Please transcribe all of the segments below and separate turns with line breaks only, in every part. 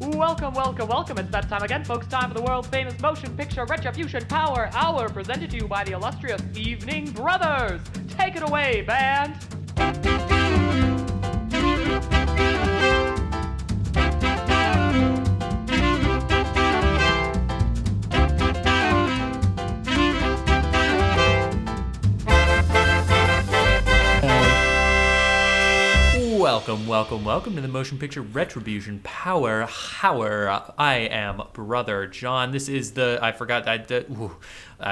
Welcome, welcome, welcome. It's that time again, folks. Time for the world famous motion picture Retribution Power Hour, presented to you by the illustrious Evening Brothers. Take it away, band. Welcome to the Motion Picture Retribution Power Hour. I am Brother John. This is I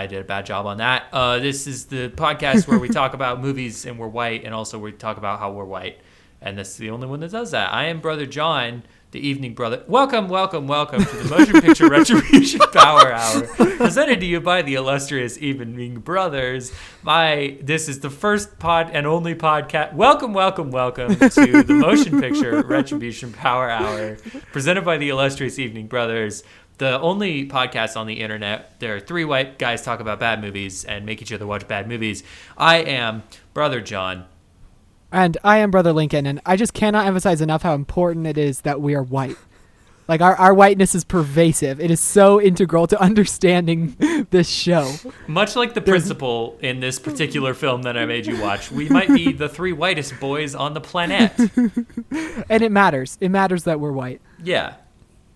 did a bad job on that. This is the podcast where we talk about movies and we're white, and also we talk about how we're white. And this is the only one that does that. I am Brother John, the Evening Brother. Welcome to the Motion Picture Retribution Power Hour, presented to you by the illustrious Evening Brothers. This is the first and only podcast. Welcome to the Motion Picture Retribution Power Hour, presented by the illustrious Evening Brothers, the only podcast on the internet. There are three white guys talk about bad movies and make each other watch bad movies. I am Brother John.
And I am Brother Lincoln, and I just cannot emphasize enough how important it is that we are white. Like, our whiteness is pervasive. It is so integral to understanding this show.
Much like the principal in this particular film that I made you watch, we might be the three whitest boys on the planet.
And it matters. It matters that we're white.
Yeah.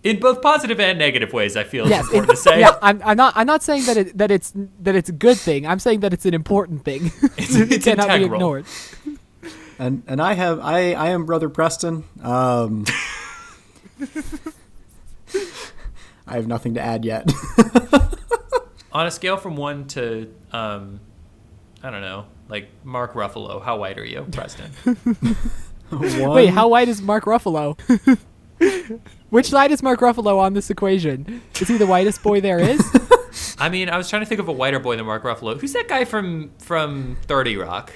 In both positive and negative ways, I feel it's important to say.
Yeah, I'm not saying that it's a good thing. I'm saying that it's an important thing.
It's
cannot
integral.
be ignored.
And I am Brother Preston. I have nothing to add yet.
On a scale from 1 to, I don't know, like Mark Ruffalo, how white are you, Preston?
Wait, how white is Mark Ruffalo? Which side is Mark Ruffalo on this equation? Is he the whitest boy there is?
I mean, I was trying to think of a whiter boy than Mark Ruffalo. Who's that guy from 30 Rock?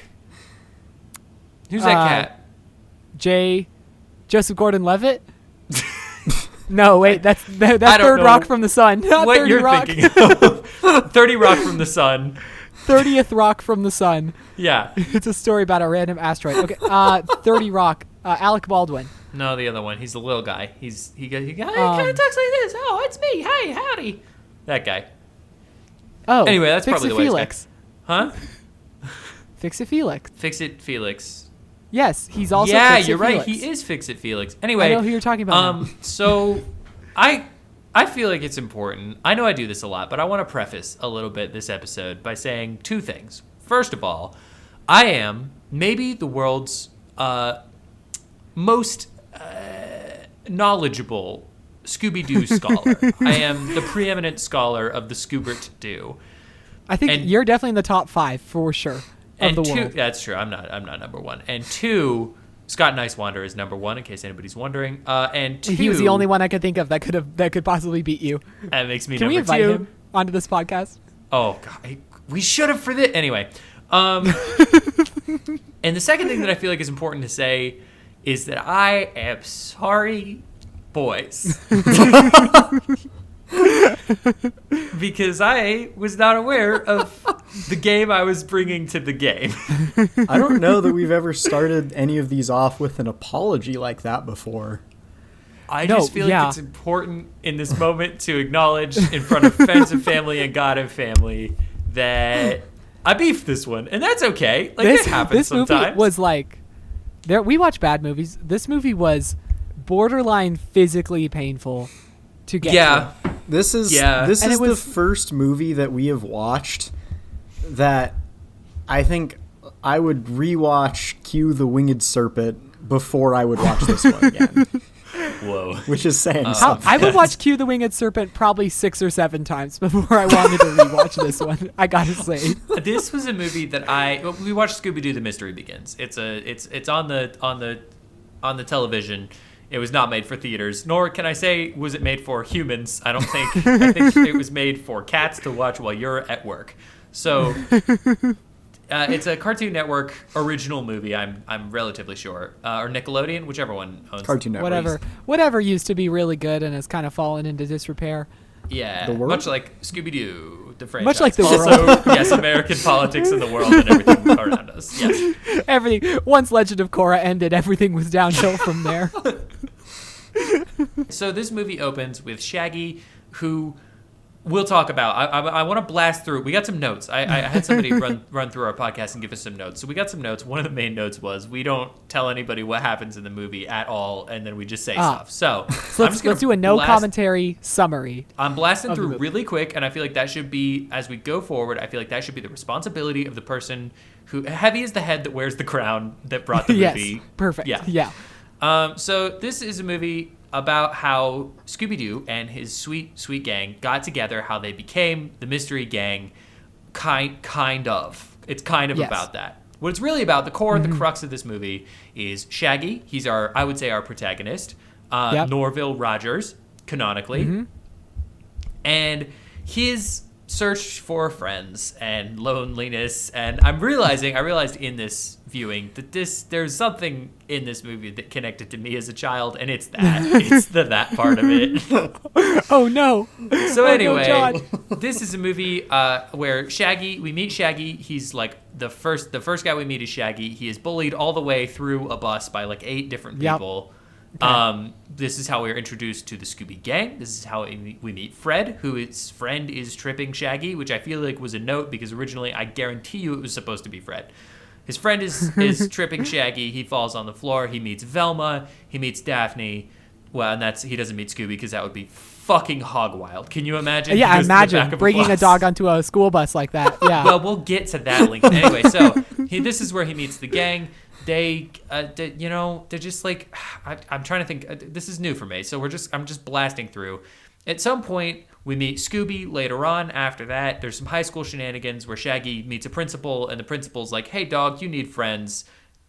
Who's that cat?
Joseph Gordon-Levitt? No, wait, that's Third Rock from the Sun. Not
what
30
you're
Rock.
thinking of. 30 Rock from the Sun.
30th Rock from the Sun.
Yeah.
It's a story about a random asteroid. Okay, 30 Rock. Alec Baldwin.
No, the other one. He's the little guy. He kind of talks like this. Oh, it's me. Hey, howdy. That guy.
Oh,
anyway, that's probably the way
Felix.
Huh?
Fix-It Felix.
Fix-It Felix.
Yes, he's also
Fix-It
Felix.
Right. He is Fix-It Felix. Anyway,
I know who you're talking about. Now.
So I feel like it's important. I know I do this a lot, but I want to preface a little bit this episode by saying two things. First of all, I am maybe the world's most knowledgeable Scooby-Doo scholar. I am the preeminent scholar of the Scooby-Doo.
I think you're definitely in the top 5 for sure.
And
the
2,
world.
that's true. I'm not number 1. And 2, Scott Nicewander is number 1, in case anybody's wondering. And 2,
he was the only one I could think of that could possibly beat you.
That makes me
Can
number 2.
we invite him onto this podcast?
Oh God, we should have for this anyway. And the second thing that I feel like is important to say is that I am sorry, boys. Because I was not aware of the game I was bringing to the game.
I don't know that we've ever started any of these off with an apology like that before.
I just feel like it's important in this moment to acknowledge in front of friends and family and God and family that I beefed this one, and that's okay. Like, it happens sometimes.
This movie was like, we watch bad movies. This movie was borderline physically painful to get through.
This is the first movie that we have watched that I think I would rewatch Q the Winged Serpent before I would watch this one again.
Whoa.
Which is saying something.
I would watch Q the Winged Serpent probably 6 or 7 times before I wanted to rewatch this one. I gotta say,
this was a movie that we watched Scooby-Doo: The Mystery Begins. It's on the television. It was not made for theaters, nor can I say was it made for humans. I think it was made for cats to watch while you're at work. So it's a Cartoon Network original movie. I'm relatively sure, or Nickelodeon, whichever one owns
Cartoon Network.
Whatever used to be really good and has kind of fallen into disrepair.
Yeah, much like Scooby-Doo, the franchise.
Much like the
world. Also, yes, American politics in the world and everything around us. Yes.
Everything. Once Legend of Korra ended, everything was downhill from there.
So this movie opens with Shaggy, who we'll talk about. I want to blast through. We got some notes. I had somebody run through our podcast and give us some notes. So we got some notes. One of the main notes was we don't tell anybody what happens in the movie at all, and then we just say stuff. So
let's do a no commentary summary.
I'm blasting through really quick, and I feel like that should be, as we go forward, I feel like that should be the responsibility of the person who, heavy is the head that wears the crown that brought the movie.
Yes, perfect. Yeah.
So this is a movie about how Scooby-Doo and his sweet gang got together, how they became the mystery gang, kind of. It's kind of about that. What it's really about, the core, the crux of this movie is Shaggy. He's I would say our protagonist. Norville Rogers, canonically. And his search for friends and loneliness. And I realized in this viewing that there's something in this movie that connected to me as a child, and it's that part of it.
Oh no.
So anyway,
no,
this is a movie where we meet Shaggy. He's like the first guy we meet is Shaggy. He is bullied all the way through a bus by like 8 different people. Okay. This is how we're introduced to the Scooby Gang. This is how we meet Fred, his friend is tripping Shaggy, which I feel like was a note because originally I guarantee you it was supposed to be Fred. His friend is tripping Shaggy. He falls on the floor. He meets Velma. He meets Daphne. Well, and he doesn't meet Scooby because that would be fucking hog wild. Can you imagine?
Yeah, imagine bringing a dog onto a school bus like that. Yeah.
Well, we'll get to that, Lincoln. Anyway, so this is where he meets the gang. They're just like, I'm trying to think. This is new for me, so I'm just blasting through. At some point, we meet Scooby later on. After that, there's some high school shenanigans where Shaggy meets a principal, and the principal's like, hey, dog, you need friends.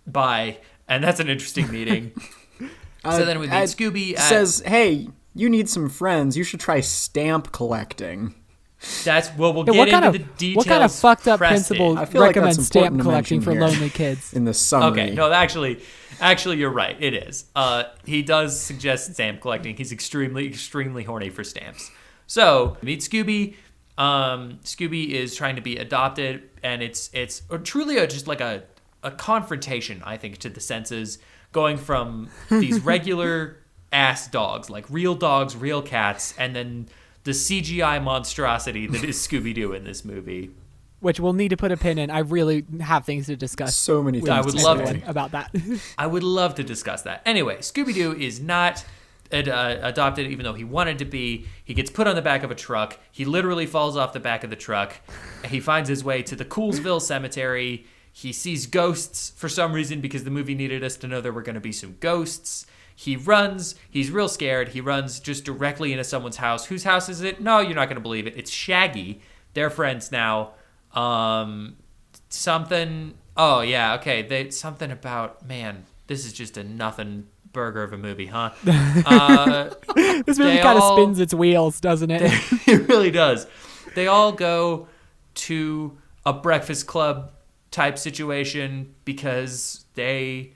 Bye. And that's an interesting meeting. So then we meet Scooby.
Says, hey, you need some friends. You should try stamp collecting.
We'll get into the details.
What kind of fucked up principal recommends stamp collecting for lonely kids?
In the summary.
Okay, no, actually, you're right. It is. He does suggest stamp collecting. He's extremely, extremely horny for stamps. So meet Scooby. Scooby is trying to be adopted, and it's truly just like a confrontation, I think, to the senses, going from these regular ass dogs, like real dogs, real cats, and then the CGI monstrosity that is Scooby-Doo in this movie.
Which we'll need to put a pin in. I really have things to discuss.
So many things.
I would love
about that.
I would love to discuss that. Anyway, Scooby-Doo is not adopted, even though he wanted to be. He gets put on the back of a truck. He literally falls off the back of the truck. He finds his way to the Coolsville Cemetery. He sees ghosts for some reason because the movie needed us to know there were going to be some ghosts. He runs. He's real scared. He runs just directly into someone's house. Whose house is it? No, you're not going to believe it. It's Shaggy. They're friends now. Something. Oh, yeah. Okay. Something about, man, this is just a nothing burger of a movie, huh?
This movie kind of spins its wheels, doesn't it?
It really does. They all go to a Breakfast Club type situation because they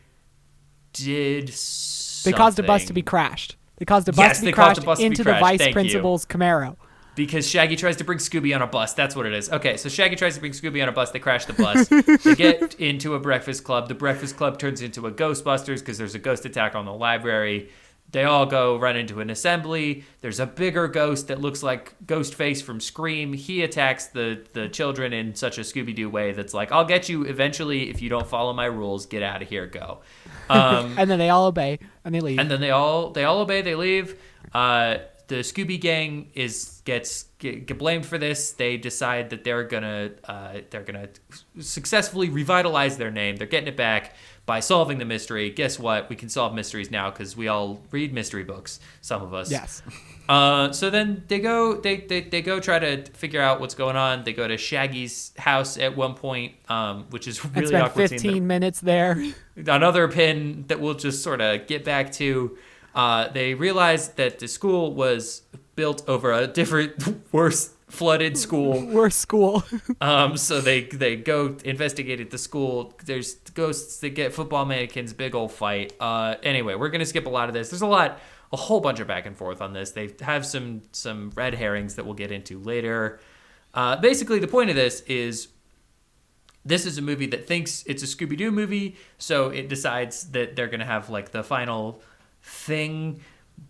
did something.
They caused a bus to be crashed. They caused a bus to be crashed into the vice principal's Camaro.
Because Shaggy tries to bring Scooby on a bus. That's what it is. Okay, so Shaggy tries to bring Scooby on a bus. They crash the bus. They get into a Breakfast Club. The Breakfast Club turns into a Ghostbusters because there's a ghost attack on the library. They all go run into an assembly. There's a bigger ghost that looks like Ghostface from Scream. He attacks the children in such a Scooby-Doo way that's like, I'll get you eventually if you don't follow my rules. Get out of here. Go.
And then they all obey and they leave.
And then they all obey. They leave. The Scooby Gang get blamed for this. They decide that they're gonna successfully revitalize their name. They're getting it back by solving the mystery. Guess what? We can solve mysteries now because we all read mystery books. Some of us.
Yes.
So then they go try to figure out what's going on. They go to Shaggy's house at one point, which is really awkward.
15 minutes there.
Another pin that we'll just sort of get back to. They realized that the school was built over a different, worse flooded school.
Worse school.
So they go investigated the school. There's ghosts that get football mannequins, big old fight. Anyway, we're gonna skip a lot of this. There's a whole bunch of back and forth on this. They have some red herrings that we'll get into later. Basically, the point of this is a movie that thinks it's a Scooby-Doo movie, so it decides that they're gonna have like the final thing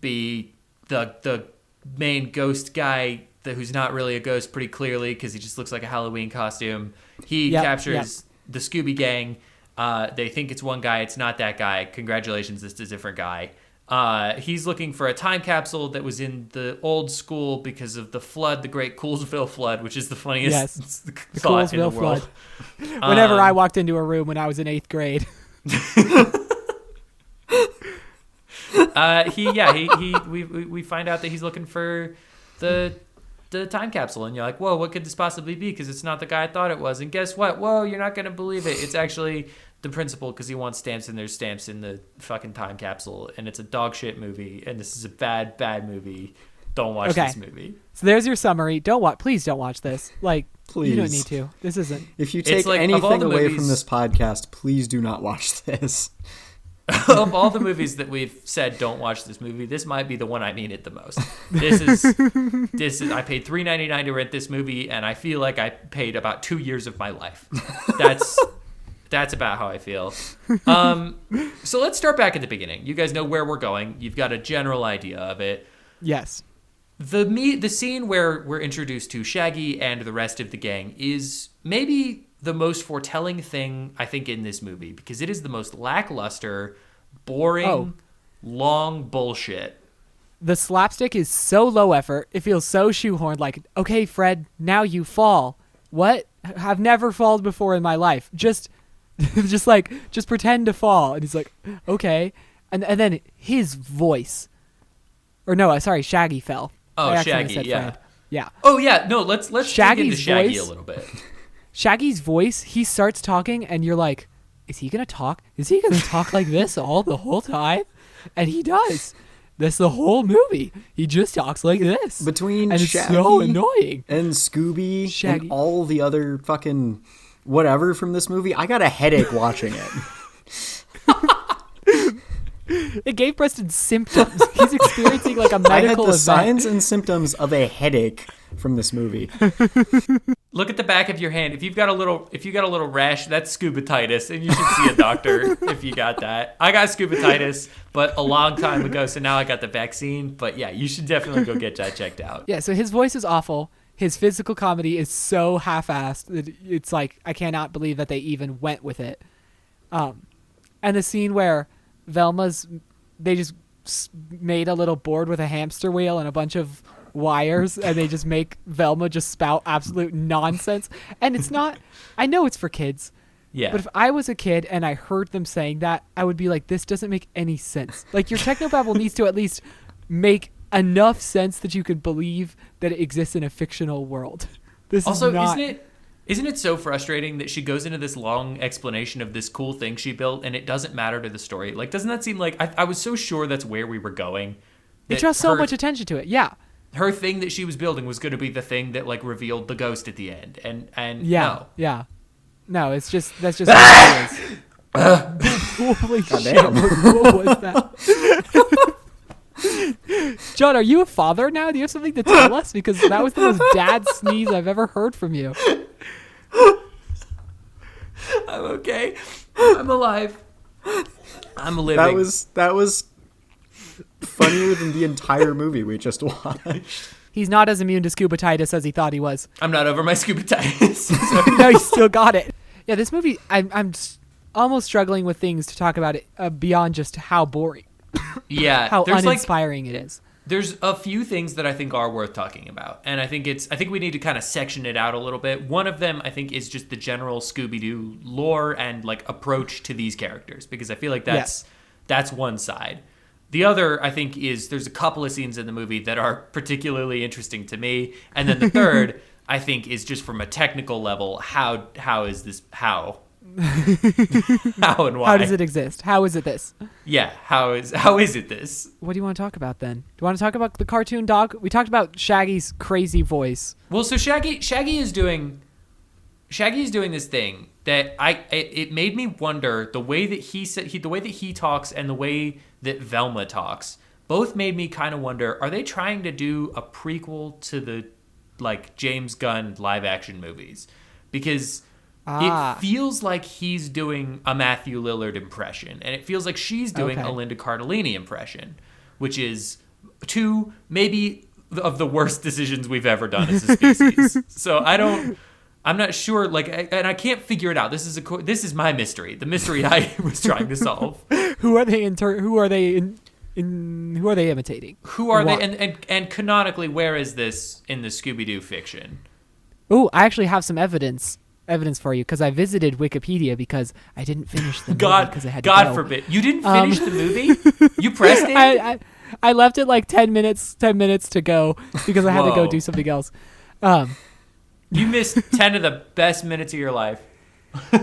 be the main ghost guy who's not really a ghost pretty clearly because he just looks like a Halloween costume. He captures the Scooby Gang. They think it's one guy. It's not that guy. Congratulations, it's a different guy. He's looking for a time capsule that was in the old school because of the flood, the Great Coolsville flood, which is the funniest thought in the world.
Flood. Whenever I walked into a room when I was in 8th grade.
We find out that he's looking for the time capsule, and you're like, whoa, what could this possibly be? Because it's not the guy I thought it was. And guess what? Whoa, you're not gonna believe it. It's actually the principal because he wants stamps, and there's stamps in the fucking time capsule, and it's a dog shit movie, and this is a bad movie. Don't watch this movie.
So there's your summary. Please don't watch this. Like,
please.
You don't need to. This isn't.
If you take anything away from this podcast, please do not watch this.
Of all the movies that we've said don't watch this movie, this might be the one I mean it the most. This is I paid $3.99 to rent this movie, and I feel like I paid about 2 years of my life. That's about how I feel. So let's start back at the beginning. You guys know where we're going. You've got a general idea of it.
Yes.
The scene where we're introduced to Shaggy and the rest of the gang is maybe the most foretelling thing, I think, in this movie, because it is the most lackluster, boring, long bullshit.
The slapstick is so low effort. It feels so shoehorned. Like, okay, Fred, now you fall. What? I've never fallen before in my life. Just pretend to fall. And he's like, okay. And then his voice. Or no, sorry, Shaggy fell.
Oh, Shaggy, yeah.
Fred. Yeah.
Oh, yeah. No, let's dig into Shaggy a little bit.
Shaggy's voice, he starts talking, and you're like, is he going to talk? Is he going to talk like this the whole time? And he does. That's the whole movie. He just talks like this.
Between
and
Shaggy
it's so annoying.
And Scooby and all the other fucking whatever from this movie, I got a headache watching it.
It gave Preston symptoms. He's experiencing like a medical
I had the
event.
signs and symptoms of a headache from this movie.
Look at the back of your hand. If you got a little rash, that's scubatitis, and you should see a doctor if you got that. I got scubatitis, but a long time ago, so now I got the vaccine. But yeah, you should definitely go get that checked out.
Yeah, so his voice is awful. His physical comedy is so half-assed that it's like I cannot believe that they even went with it. And the scene where they just made a little board with a hamster wheel and a bunch of wires, and they just make Velma just spout absolute nonsense. And it's not, I know it's for kids,
yeah.
But if I was a kid and I heard them saying that, I would be like, this doesn't make any sense. Like, your technobabble needs to at least make enough sense that you can believe that it exists in a fictional world. This
also,
is not...
Isn't it so frustrating that she goes into this long explanation of this cool thing she built and it doesn't matter to the story? Like, doesn't that seem like... I was so sure that's where we were going.
They draw so much attention to it, yeah.
Her thing that she was building was going to be the thing that, like, revealed the ghost at the end. And
yeah,
no.
Yeah. No, that's just what it is. Holy shit, what was that? John, are you a father now? Do you have something to tell us? Because that was the most dad sneeze I've ever heard from you.
I'm okay. I'm alive. I'm living.
That was funnier than the entire movie we just watched.
He's not as immune to scubatitis as he thought he was.
I'm not over my scubatitis. So.
No, he still got it. Yeah, this movie, I'm almost struggling with things to talk about it beyond just how boring.
Yeah,
how uninspiring it is.
There's a few things that I think are worth talking about, and I think we need to kind of section it out a little bit. One of them, I think, is just the general Scooby-Doo lore and like approach to these characters, because I feel like that's one side. The other, I think, is there's a couple of scenes in the movie that are particularly interesting to me, and then the third, I think, is just from a technical level. How is this? How and why?
How does it exist? How is it this?
Yeah, how is it this?
What do you want to talk about then? Do you want to talk about the cartoon dog? We talked about Shaggy's crazy voice.
Well, so Shaggy is doing this thing that it made me wonder. The way that the way that he talks and the way that Velma talks both made me kind of wonder, are they trying to do a prequel to the like James Gunn live action movies? Because it feels like he's doing a Matthew Lillard impression, and it feels like she's doing a Linda Cardellini impression, which is two maybe of the worst decisions we've ever done as a species. So I'm not sure, like, and I can't figure it out. This is my mystery, the mystery I was trying to solve.
Who are they imitating?
Who are they? And canonically, where is this in the Scooby-Doo fiction?
Oh, I actually have some evidence for you because I visited Wikipedia because I didn't finish the movie because I had to go.
God forbid. You didn't finish the movie? You pressed it?
I left it like 10 minutes to go because I had to go do something else.
You missed 10 of the best minutes of your life.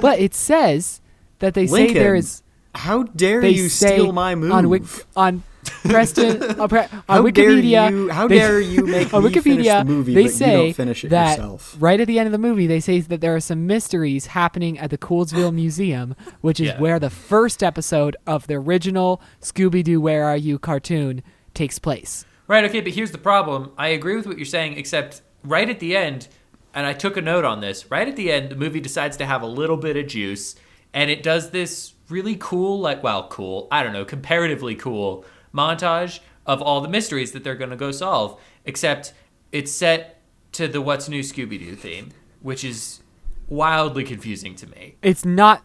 But it says that they
Lincoln,
say there is...
How dare you steal my move?
On Preston, on
how
Wikipedia...
How dare you make
on
me
Wikipedia,
finish the movie,
they
but
say
you don't finish it
that
yourself?
right at the end of the movie, they say that there are some mysteries happening at the Coolsville Museum, which is where the first episode of the original Scooby-Doo Where Are You cartoon takes place.
Right, okay, but here's the problem. I agree with what you're saying, except right at the end, and I took a note on this, right at the end, the movie decides to have a little bit of juice, and it does this really cool, comparatively cool montage of all the mysteries that they're going to go solve, except it's set to the What's New Scooby-Doo theme, which is wildly confusing to me.
It's not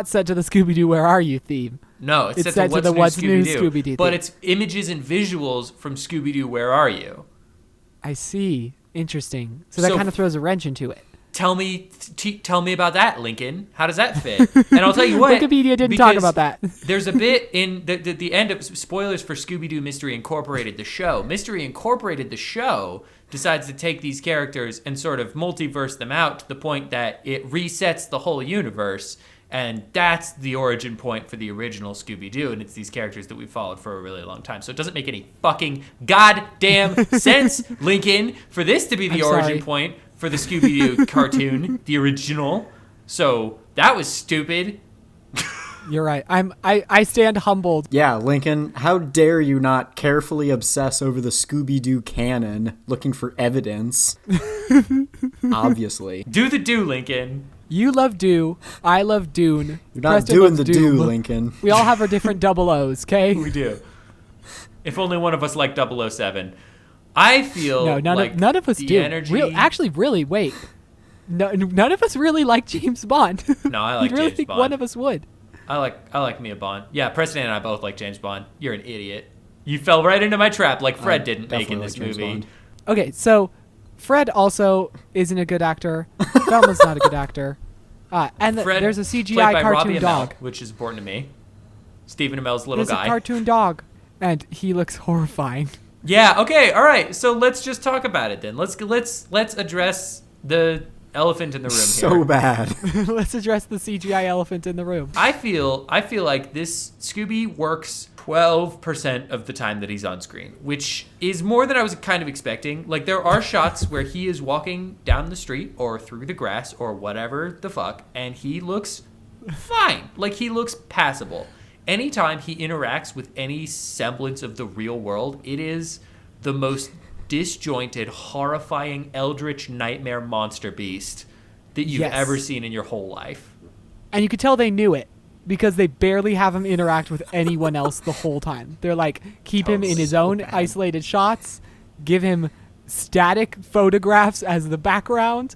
set to the Scooby-Doo Where Are You theme.
No, it's
set to the What's New Scooby-Doo
but
theme.
it's images and visuals from Scooby-Doo Where Are You?
I see. Interesting. So that kind of throws a wrench into it.
Tell me about that, Lincoln. How does that fit? And I'll tell you what.
Wikipedia didn't talk about that.
There's a bit in the end of spoilers for Scooby-Doo Mystery Incorporated, the show. Mystery Incorporated, the show, decides to take these characters and sort of multiverse them out to the point that it resets the whole universe. And that's the origin point for the original Scooby-Doo, and it's these characters that we've followed for a really long time. So it doesn't make any fucking goddamn sense, Lincoln, for this to be the origin point for the Scooby-Doo cartoon, the original. So that was stupid.
You're right. I stand humbled.
Yeah, Lincoln, how dare you not carefully obsess over the Scooby-Doo canon, looking for evidence? Obviously.
Do the do, Lincoln.
You love Do. I love Dune.
You're not
Preston
doing
loves
the
Doom.
do, Lincoln.
We all have our different double O's, okay?
We do. If only one of us liked 007. I feel
none of us
the
do.
Energy...
Really, wait. No, none of us really like James Bond.
No, I like
You'd really
James
think
Bond.
one of us would.
I like Mia Bond. Yeah, Preston and I both like James Bond. You're an idiot. You fell right into my trap like Fred didn't make in this movie.
Bond.
Okay, so Fred also isn't a good actor. Velma's not a good actor. And there's a CGI
played by
cartoon
Robbie
dog.
Amell, which is important to me. Stephen Amell's little
There's
guy.
a cartoon dog, and he looks horrifying.
Yeah. Okay. All right. So let's just talk about it then. Let's address the elephant in the room here.
So bad.
Let's address the CGI elephant in the room.
I feel like this Scooby works 12% of the time that he's on screen, which is more than I was kind of expecting. Like, there are shots where he is walking down the street or through the grass or whatever the fuck, and he looks fine. Like, he looks passable. Anytime he interacts with any semblance of the real world, it is the most disjointed, horrifying, eldritch nightmare monster beast that you've ever seen in your whole life.
And you could tell they knew it because they barely have him interact with anyone else the whole time. They're like, keep him in his own isolated shots, give him static photographs as the background.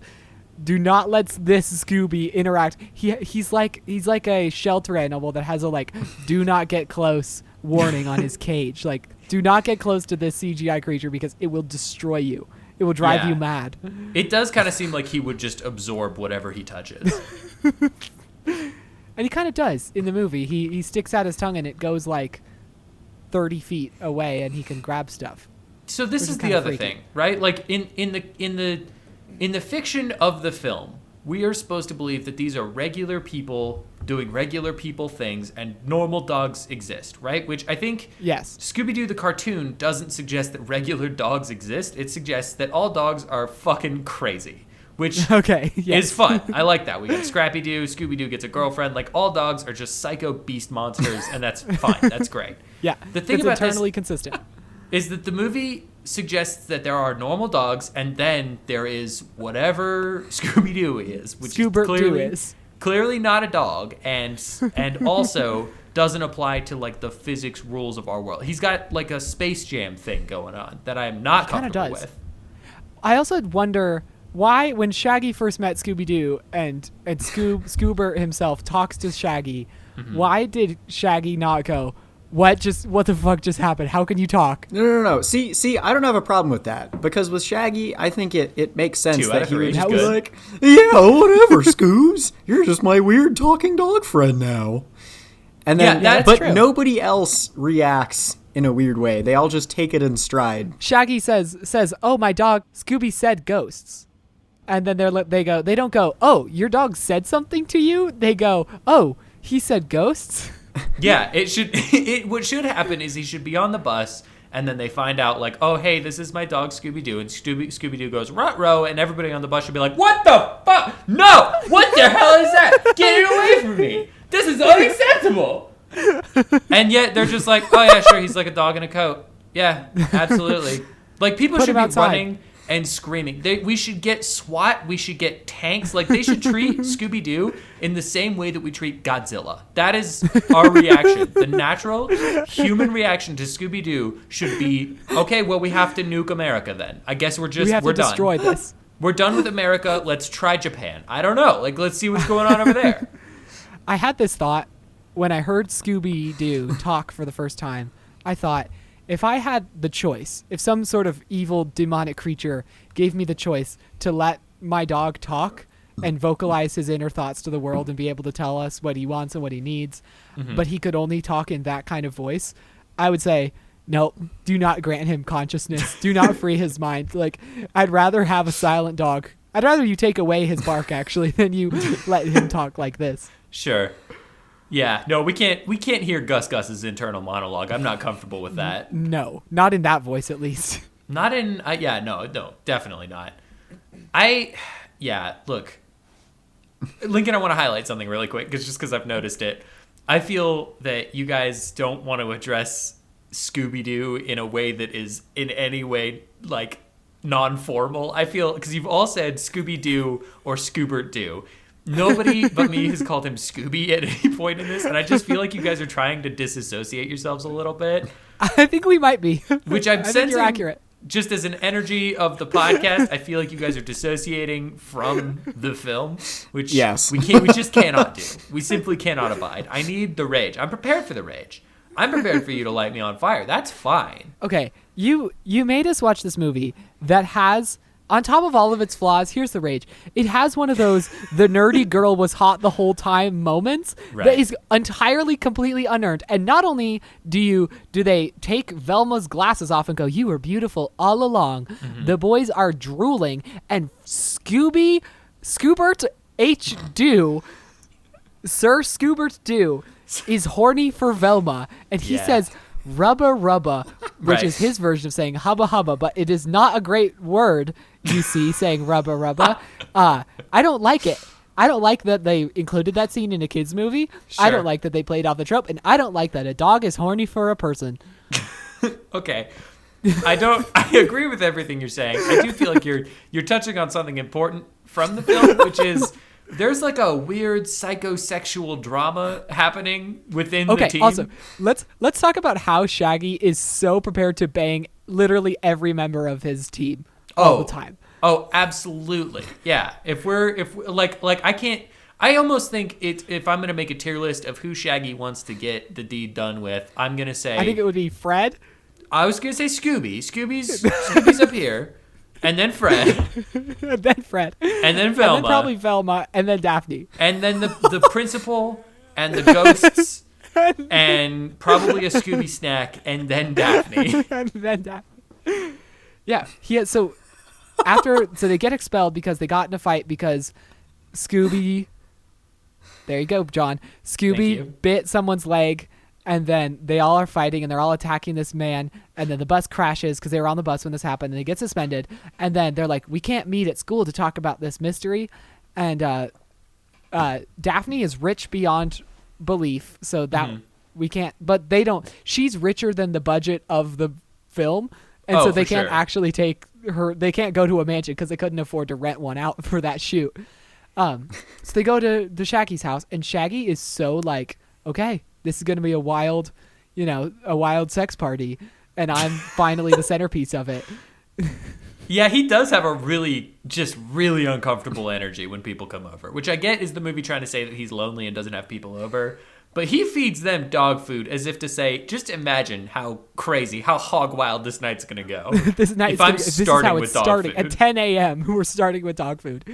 Do not let this Scooby interact. He's like a shelter animal that has a do not get close warning on his cage. Like, do not get close to this CGI creature because it will destroy you. It will drive you mad.
It does kind of seem like he would just absorb whatever he touches.
And he kind of does in the movie. He sticks out his tongue and it goes 30 feet away and he can grab stuff.
So this is the other thing, right? Like in the fiction of the film, we are supposed to believe that these are regular people doing regular people things and normal dogs exist, right? Which I think Scooby-Doo the cartoon doesn't suggest that regular dogs exist. It suggests that all dogs are fucking crazy, which is fun. I like that. We got Scrappy-Doo, Scooby-Doo gets a girlfriend. Like, all dogs are just psycho beast monsters, and that's fine. That's great.
Yeah,
the thing
it's
about
eternally consistent
is that the movie suggests that there are normal dogs, and then there is whatever Scooby-Doo is, which is clearly not a dog, and also doesn't apply to like the physics rules of our world. He's got like a Space Jam thing going on that I am not comfortable with.
I also wonder why, when Shaggy first met Scooby-Doo and Scoober himself talks to Shaggy, why did Shaggy not go, what the fuck just happened? How can you talk?
No. See, I don't have a problem with that, because with Shaggy, I think it makes sense that he would be like, yeah, whatever, Scoobs, you're just my weird talking dog friend now. And then, but true. Nobody else reacts in a weird way. They all just take it in stride.
Shaggy says, oh, my dog, Scooby said ghosts. And then they don't go, oh, your dog said something to you? They go, oh, he said ghosts?
Yeah, what should happen is he should be on the bus, and then they find out, like, oh, hey, this is my dog Scooby-Doo, and Scooby-Doo goes, ruh-roh, and everybody on the bus should be like, what the fuck? No! What the hell is that? Get it away from me! This is unacceptable! And yet they're just like, oh, yeah, sure, he's like a dog in a coat. Yeah, absolutely. Like, people should be running and screaming. We should get SWAT. We should get tanks. Like, they should treat Scooby-Doo in the same way that we treat Godzilla. That is our reaction. The natural human reaction to Scooby-Doo should be, okay, well, we have to nuke America then. I guess we're done.
Destroy this.
We're done with America. Let's try Japan. I don't know. Like, let's see what's going on over there.
I had this thought when I heard Scooby-Doo talk for the first time. I thought, if I had the choice, if some sort of evil demonic creature gave me the choice to let my dog talk and vocalize his inner thoughts to the world and be able to tell us what he wants and what he needs, but he could only talk in that kind of voice, I would say, no, do not grant him consciousness. Do not free his mind. Like, I'd rather have a silent dog. I'd rather you take away his bark, actually, than you let him talk like this.
Sure. Yeah, no, we can't hear Gus's internal monologue. I'm not comfortable with that.
No, not in that voice, at least.
Not in, no, definitely not. Look, Lincoln, I want to highlight something really quick, because I've noticed it. I feel that you guys don't want to address Scooby-Doo in a way that is in any way, like, non-formal. I feel, because you've all said Scooby-Doo or Scoobert-Doo. Nobody but me has called him Scooby at any point in this, and I just feel like you guys are trying to disassociate yourselves a little bit.
I think we might be.
Which I'm sensing,
you're accurate.
Just as an energy of the podcast, I feel like you guys are dissociating from the film, which
yes.
we just cannot do. We simply cannot abide. I need the rage. I'm prepared for the rage. I'm prepared for you to light me on fire. That's fine.
Okay, you made us watch this movie that has, on top of all of its flaws, here's the rage. It has one of those the nerdy girl was hot the whole time moments that is entirely, completely unearned. And not only do they take Velma's glasses off and go, you were beautiful all along. The boys are drooling, and Scoobert H. Doo, Sir Scoobert Doo, is horny for Velma. And he says, rubba, which is his version of saying hubba hubba, but it is not a great word, you see, saying rubba. I don't like it. I don't like that they included that scene in a kid's movie. Sure. I don't like that they played off the trope, and I don't like that a dog is horny for a person.
Okay. I agree with everything you're saying. I do feel like you're touching on something important from the film, which is there's like a weird psychosexual drama happening within the team.
Also, let's talk about how Shaggy is so prepared to bang literally every member of his team all the time.
Oh, absolutely. Yeah. If I almost think if I'm going to make a tier list of who Shaggy wants to get the deed done with, I'm going to say,
I think it would be Fred.
I was going to say Scooby. Scooby's up here. And then Fred.
And then Fred.
And then Velma.
And then probably Velma. And then Daphne.
And then the principal and the ghosts. And probably a Scooby snack. And then Daphne.
And then Daphne. Yeah. So they get expelled because they got in a fight because Scooby. There you go, John. Scooby bit someone's leg. And then they all are fighting, and they're all attacking this man. And then the bus crashes because they were on the bus when this happened, and they get suspended. And then they're like, we can't meet at school to talk about this mystery. And Daphne is rich beyond belief, so that we can't. But they don't. She's richer than the budget of the film, and so they can't actually take her. They can't go to a mansion because they couldn't afford to rent one out for that shoot. So they go to Shaggy's house, and Shaggy is so like, okay, this is going to be a wild sex party, and I'm finally the centerpiece of it.
Yeah, he does have a really uncomfortable energy when people come over, which I get is the movie trying to say that he's lonely and doesn't have people over. But he feeds them dog food as if to say, just imagine how crazy, how hog wild this night's going to go.
This is how it's starting. At 10 a.m., we're starting with dog food.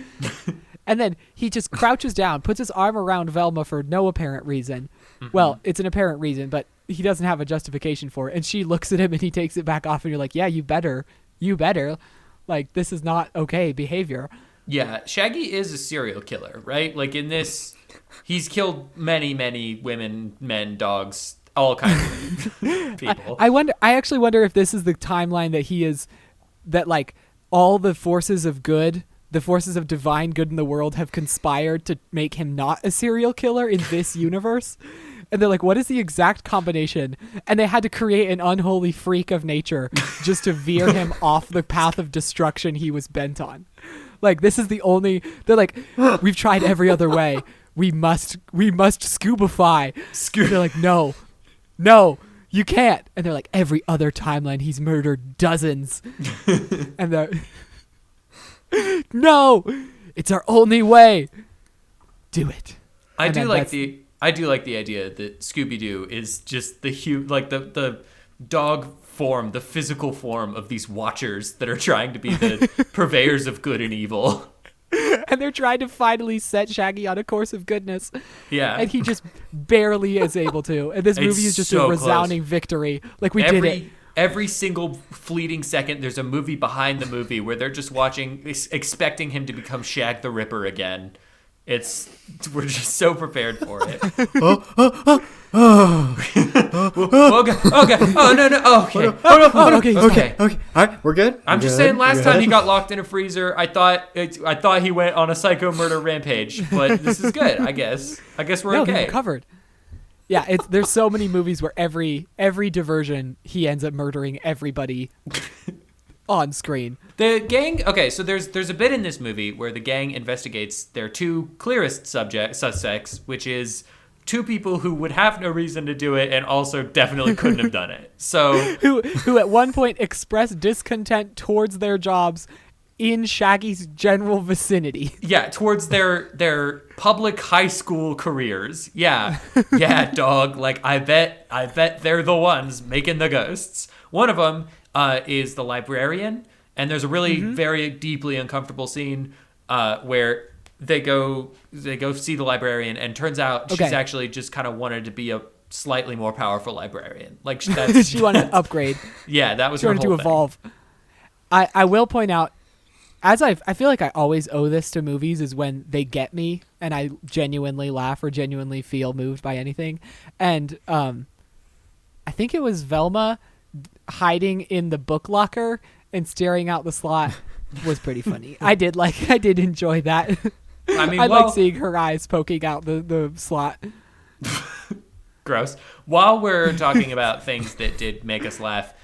And then he just crouches down, puts his arm around Velma for no apparent reason. Mm-hmm. Well, it's an apparent reason, but he doesn't have a justification for it. And she looks at him and he takes it back off and you're like, yeah, you better. Like, this is not okay behavior. Yeah,
Shaggy is a serial killer, right? Like, in this, he's killed many, many women, men, dogs, all kinds of people.
I actually wonder if this is the timeline that like, all the forces of good, the forces of divine good in the world have conspired to make him not a serial killer in this universe. And they're like, what is the exact combination? And they had to create an unholy freak of nature just to veer him off the path of destruction he was bent on. Like, this is the only... They're like, we've tried every other way. We must Scooby-fy. They're like, no, you can't. And they're like, every other timeline, he's murdered dozens. And they're... No! It's our only way. Do it.
I do like the idea that Scooby-Doo is just the dog form, the physical form of these watchers that are trying to be the purveyors of good and evil.
And they're trying to finally set Shaggy on a course of goodness.
Yeah.
And he just barely is able to. And this movie is just so a resounding victory. Like, we did it.
Every single fleeting second, there's a movie behind the movie where they're just watching, expecting him to become Shag the Ripper again. We're just so prepared for it. Okay. Oh, no. Okay.
All right, we're good.
I'm just saying. Last time he got locked in a freezer, I thought he went on a psycho murder rampage. But this is good. I guess we're okay.
We're covered. Yeah, there's so many movies where every diversion he ends up murdering everybody on screen.
The gang, okay, so there's a bit in this movie where the gang investigates their two clearest suspects, which is two people who would have no reason to do it and also definitely couldn't have done it. So
who at one point expressed discontent towards their jobs in Shaggy's general vicinity.
Yeah, towards their public high school careers. Yeah, dog. Like, I bet they're the ones making the ghosts. One of them is the librarian, and there's a really very deeply uncomfortable scene where they go see the librarian, and turns out she's actually just kind of wanted to be a slightly more powerful librarian. Like,
she wanted to upgrade.
Yeah, that was
she
her
wanted
whole
to evolve. I will point out, I feel like I always owe this to movies, is when they get me and I genuinely laugh or genuinely feel moved by anything. And I think it was Velma hiding in the book locker and staring out the slot was pretty funny. I did enjoy that.
I mean,
like seeing her eyes poking out the slot.
Gross. While we're talking about things that did make us laugh,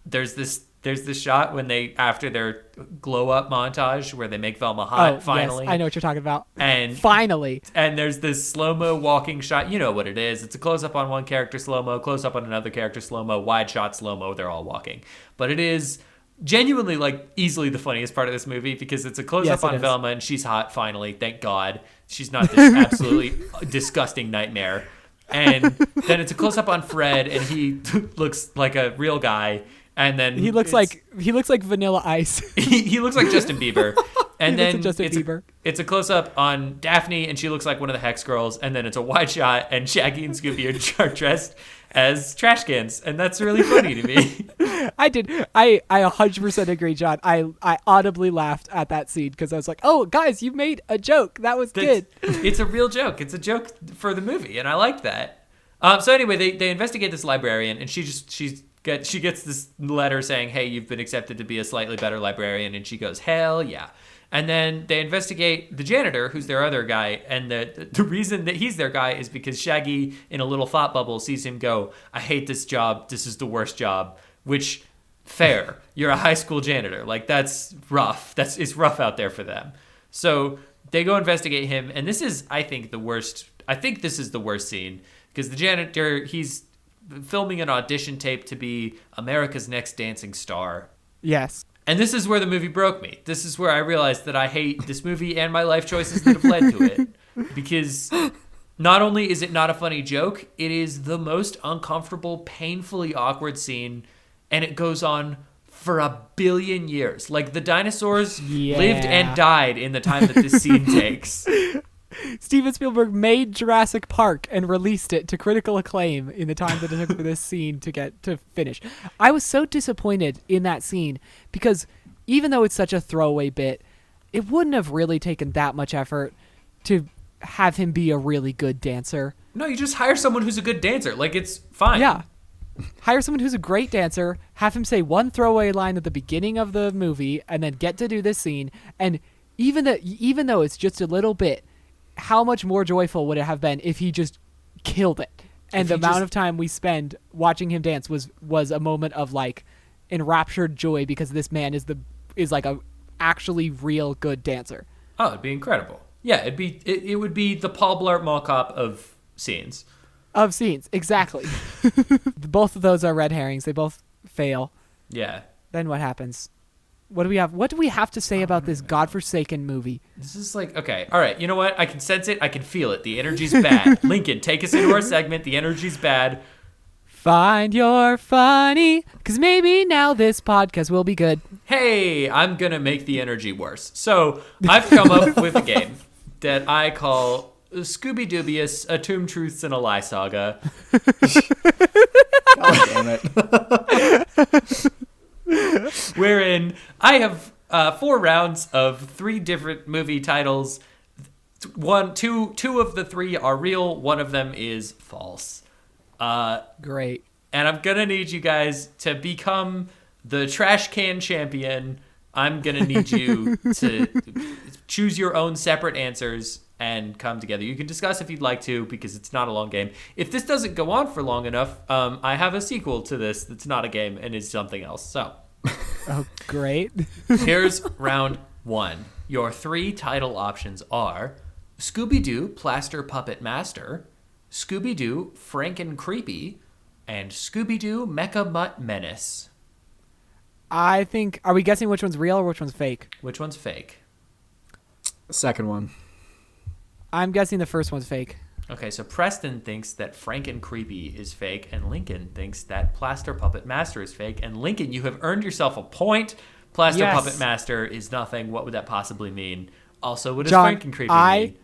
there's this shot when after their glow up montage where they make Velma hot finally.
Yes, I know what you're talking about.
And
finally.
And there's this slow-mo walking shot. You know what it is. It's a close-up on one character slow-mo, close-up on another character slow-mo, wide shot slow-mo. They're all walking. But it is genuinely, like, easily the funniest part of this movie because it's a close-up on Velma and she's hot finally. Thank God. She's not this absolutely disgusting nightmare. And then it's a close-up on Fred and he looks like a real guy. And then
he looks like Vanilla Ice.
he looks like Justin Bieber. And then
Bieber.
It's a close up on Daphne, and she looks like one of the Hex girls. And then it's a wide shot, and Shaggy and Scooby are dressed as trash cans, and that's really funny to me.
I 100% agree, John. I audibly laughed at that scene because I was like, "Oh, guys, you made a joke. That was good."
It's a real joke. It's a joke for the movie, and I like that. So anyway, they investigate this librarian, and she gets this letter saying, hey, you've been accepted to be a slightly better librarian. And she goes, hell yeah. And then they investigate the janitor, who's their other guy. And the reason that he's their guy is because Shaggy, in a little thought bubble, sees him go, I hate this job. This is the worst job. Which, fair. You're a high school janitor. Like, that's rough. It's rough out there for them. So they go investigate him. And this is, I think, the worst. I think this is the worst scene. because the janitor, he's filming an audition tape to be America's Next Dancing Star.
Yes.
And this is where the movie broke me. This is where I realized that I hate this movie and my life choices that have led to it. Because not only is it not a funny joke, it is the most uncomfortable, painfully awkward scene, and it goes on for a billion years. Like, the dinosaurs lived and died in the time that this scene takes.
Steven Spielberg made Jurassic Park and released it to critical acclaim in the time that it took for this scene to get to finish. I was so disappointed in that scene because even though it's such a throwaway bit, it wouldn't have really taken that much effort to have him be a really good dancer.
No, you just hire someone who's a good dancer. Like, it's fine.
Yeah. Hire someone who's a great dancer, have him say one throwaway line at the beginning of the movie, and then get to do this scene. And even though it's just a little bit, how much more joyful would it have been if he just killed it? And the amount of time we spend watching him dance was a moment of like enraptured joy because this man is like a actually real good dancer.
Oh, it'd be incredible. Yeah, it would be the Paul Blart Mall Cop of scenes.
Of scenes, exactly. Both of those are red herrings. They both fail.
Yeah.
Then what happens? What do we have to say about this godforsaken movie?
This is like, okay, all right, you know what? I can sense it. I can feel it. The energy's bad. Lincoln, take us into our segment. The energy's bad.
Find your funny, because maybe now this podcast will be good.
Hey, I'm going to make the energy worse. So I've come up with a game that I call Scooby-Doobious, a Tomb Truths and a Lie Saga.
God damn it.
Wherein I have 4 rounds of 3 different movie titles. Two of the 3 are real. One of them is false.
Great.
And I'm going to need you guys to become the trash can champion. I'm going to need you to choose your own separate answers and come together. You can discuss if you'd like to, because it's not a long game. If this doesn't go on for long enough, I have a sequel to this that's not a game and is something else. So,
oh, great.
Here's round 1. Your 3 title options are Scooby-Doo Plaster Puppet Master, Scooby-Doo Franken Creepy, and Scooby-Doo Mecha Mutt Menace.
I think, are we guessing which one's real or which one's fake?
Which one's fake?
Second one.
I'm guessing the first one's fake.
Okay, so Preston thinks that Franken Creepy is fake, and Lincoln thinks that Plaster Puppet Master is fake. And Lincoln, you have earned yourself a point. Plaster Puppet Master is nothing. What would that possibly mean? Also, what does
John,
Franken Creepy mean?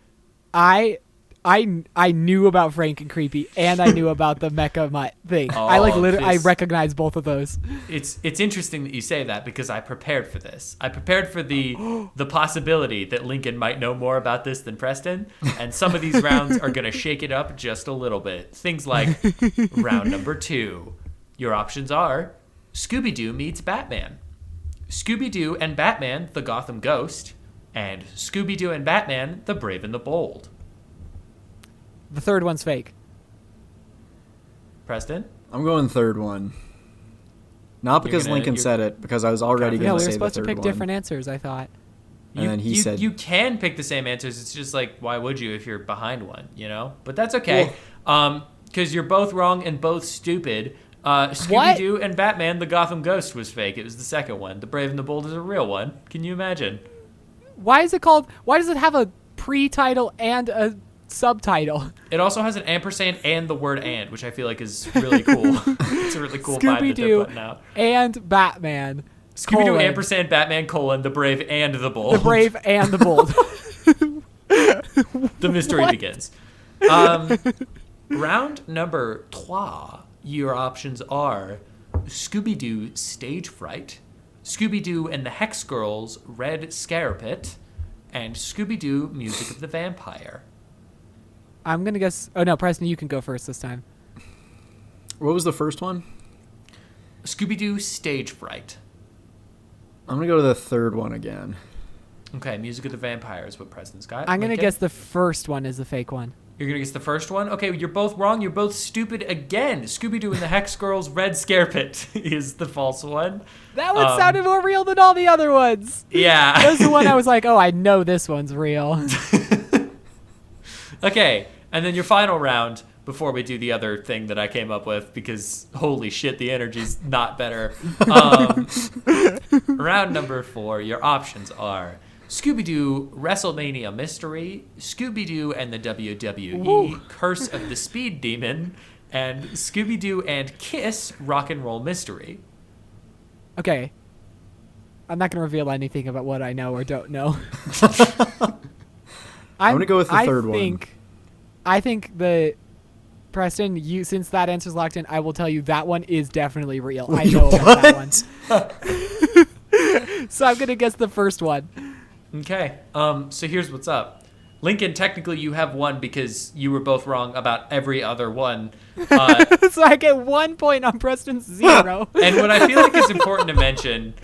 I knew about Franken Creepy and I knew about the Mecha Mutt thing.
Oh,
I recognize both of those.
It's interesting that you say that because I prepared for this. I prepared for the possibility that Lincoln might know more about this than Preston, and some of these rounds are going to shake it up just a little bit. Things like round number 2. Your options are Scooby-Doo meets Batman, Scooby-Doo and Batman, the Gotham Ghost, and Scooby-Doo and Batman, the Brave and the Bold.
The third one's fake.
Preston?
I'm going third one. Not because Lincoln said it, because I was already going to say the third one.
No, we were supposed to pick different answers, I thought.
And then he said...
You can pick the same answers. It's just like, why would you if you're behind one, you know? But that's okay. Because you're both wrong and both stupid. Scooby-Doo and Batman, the Gotham Ghost was fake. It was the second one. The Brave and the Bold is a real one. Can you imagine?
Why does it have a pre-title and a subtitle?
It also has an ampersand and the word "and," which I feel like is really cool. It's a really cool vibe that they're putting out.
And Batman.
Scooby-Doo ampersand Batman : the Brave and the Bold.
The Brave and the Bold.
The mystery begins. Round number 3. Your options are Scooby-Doo Stage Fright, Scooby-Doo and the Hex Girls Red Scare Pit, and Scooby-Doo Music of the Vampire.
I'm going to guess... Oh, no, Preston, you can go first this time.
What was the first one?
Scooby-Doo Stage Fright.
I'm going to go to the third one again.
Okay, Music of the Vampire is what Preston's got.
I'm going to guess the first one is the fake one.
You're going to guess the first one? Okay, you're both wrong. You're both stupid again. Scooby-Doo and the Hex Girls Red Scare Pit is the false one.
That one sounded more real than all the other ones.
Yeah.
That was the one I was like, oh, I know this one's real.
Okay, and then your final round, before we do the other thing that I came up with, because holy shit, the energy's not better. Round number 4, your options are Scooby-Doo WrestleMania Mystery, Scooby-Doo and the WWE Curse of the Speed Demon, and Scooby-Doo and Kiss Rock and Roll Mystery.
Okay. I'm not going to reveal anything about what I know or don't know.
I'm going to go with the third one.
I think Preston, since that answer's locked in, I will tell you that one is definitely real. I know about that one. So I'm going to guess the first one.
Okay. So here's what's up. Lincoln, technically you have one because you were both wrong about every other one.
So I get 1 point on Preston's 0.
And what I feel like is important to mention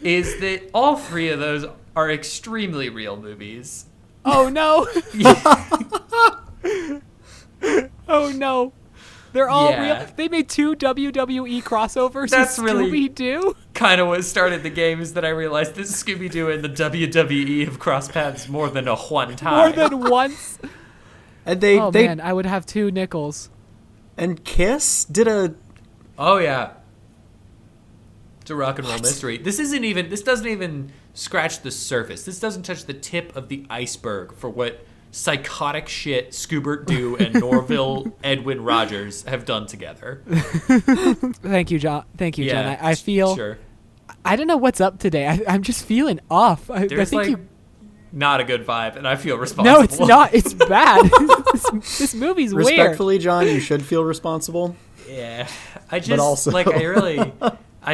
is that all 3 of those are extremely real movies.
Oh, no. Oh, no. They're all real. They made 2 WWE crossovers with Scooby-Doo.
Kind of what started the game is that I realized that Scooby-Doo and the WWE have crossed paths more than one time.
More than once.
And
man, I would have 2 nickels.
And Kiss did a...
Oh, yeah. It's a rock and roll mystery. This doesn't even scratch the surface. This doesn't touch the tip of the iceberg for what psychotic shit Scooby-Doo and Norville Edwin Rogers have done together.
Thank you, John. John. I feel... Sure. I don't know what's up today. I'm just feeling off.
There's not a good vibe, and I feel responsible.
No, it's not. It's bad. this movie's weird.
Respectfully, John, you should feel responsible.
Yeah. I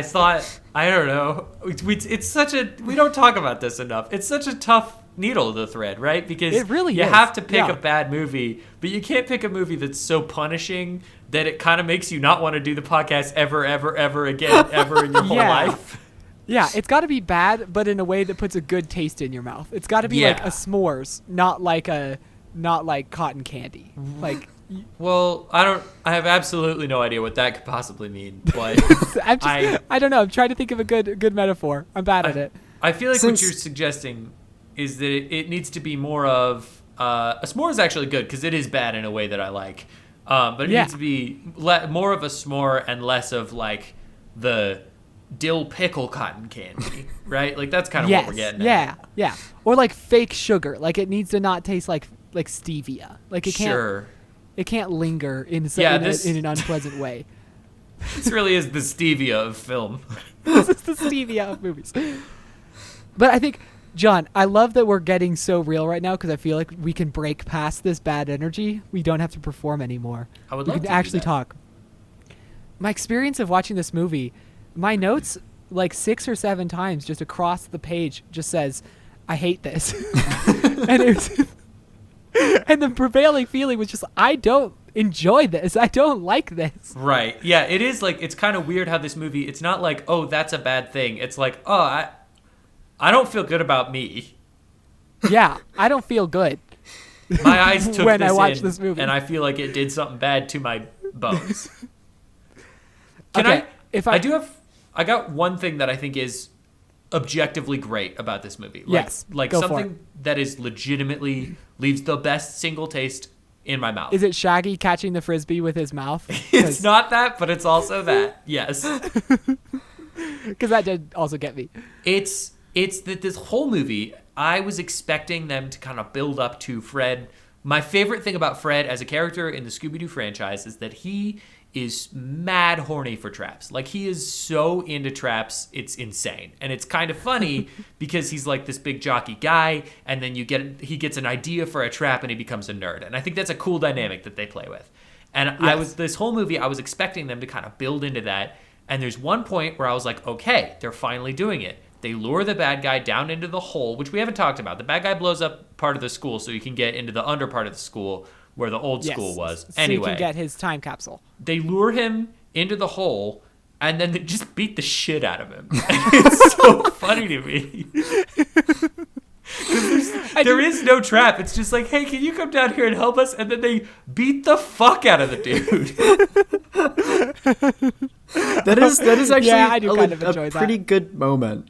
thought, I don't know. We don't talk about this enough. It's such a tough needle to thread, right? Because
it really
you have to pick a bad movie, but you can't pick a movie that's so punishing that it kind of makes you not want to do the podcast ever again, ever in your whole life.
Yeah, it's got to be bad, but in a way that puts a good taste in your mouth. It's got to be like a s'mores, not like cotton candy. Like,
well, I have absolutely no idea what that could possibly mean. But
I don't know. I'm trying to think of a good metaphor. I'm bad at it.
I feel like what you're suggesting is that it needs to be more of a s'more is actually good because it is bad in a way that I like. But it needs to be more of a s'more and less of like the dill pickle cotton candy, right? Like that's kind of what we're getting at.
Yeah. Or like fake sugar. Like it needs to not taste like stevia. Like it can't. It can't linger in an unpleasant way.
This really is the stevia of film.
This is the stevia of movies. But I think, John, I love that we're getting so real right now because I feel like we can break past this bad energy. We don't have to perform anymore.
I would love to
actually
do that.
talk. My experience of watching this movie, my notes like 6 or 7 times just across the page just says, I hate this. And the prevailing feeling was just, I don't enjoy this. I don't like this.
Right. Yeah, it is like, it's kind of weird how this movie, it's not like, oh, that's a bad thing. It's like, oh, I don't feel good about me.
Yeah, I don't feel good.
My eyes took
when
this
I watched
in,
this movie.
and I feel like it did something bad to my bones.
I
got one thing that I think is objectively great about this movie. Like something that is legitimately leaves the best single taste in my mouth.
Is it Shaggy catching the frisbee with his mouth?
It's not that, but it's also that. Yes.
Because that did also get me.
It's that this whole movie, I was expecting them to kind of build up to Fred. My favorite thing about Fred as a character in the Scooby-Doo franchise is that he is mad horny for traps. Like, he is so into traps, it's insane. And it's kind of funny because he's like this big jockey guy, and then he gets an idea for a trap and he becomes a nerd. And I think that's a cool dynamic that they play with. And this whole movie, I was expecting them to kind of build into that. And there's one point where I was like, okay, they're finally doing it. They lure the bad guy down into the hole, which we haven't talked about. The bad guy blows up part of the school so he can get into the under part of the school where the old school was.
So
anyway,
he can get his time capsule.
They lure him into the hole, and then they just beat the shit out of him. It's so funny to me. There is no trap. It's just like, hey, can you come down here and help us? And then they beat the fuck out of the dude.
That is actually
I do kind of enjoy
a pretty good moment.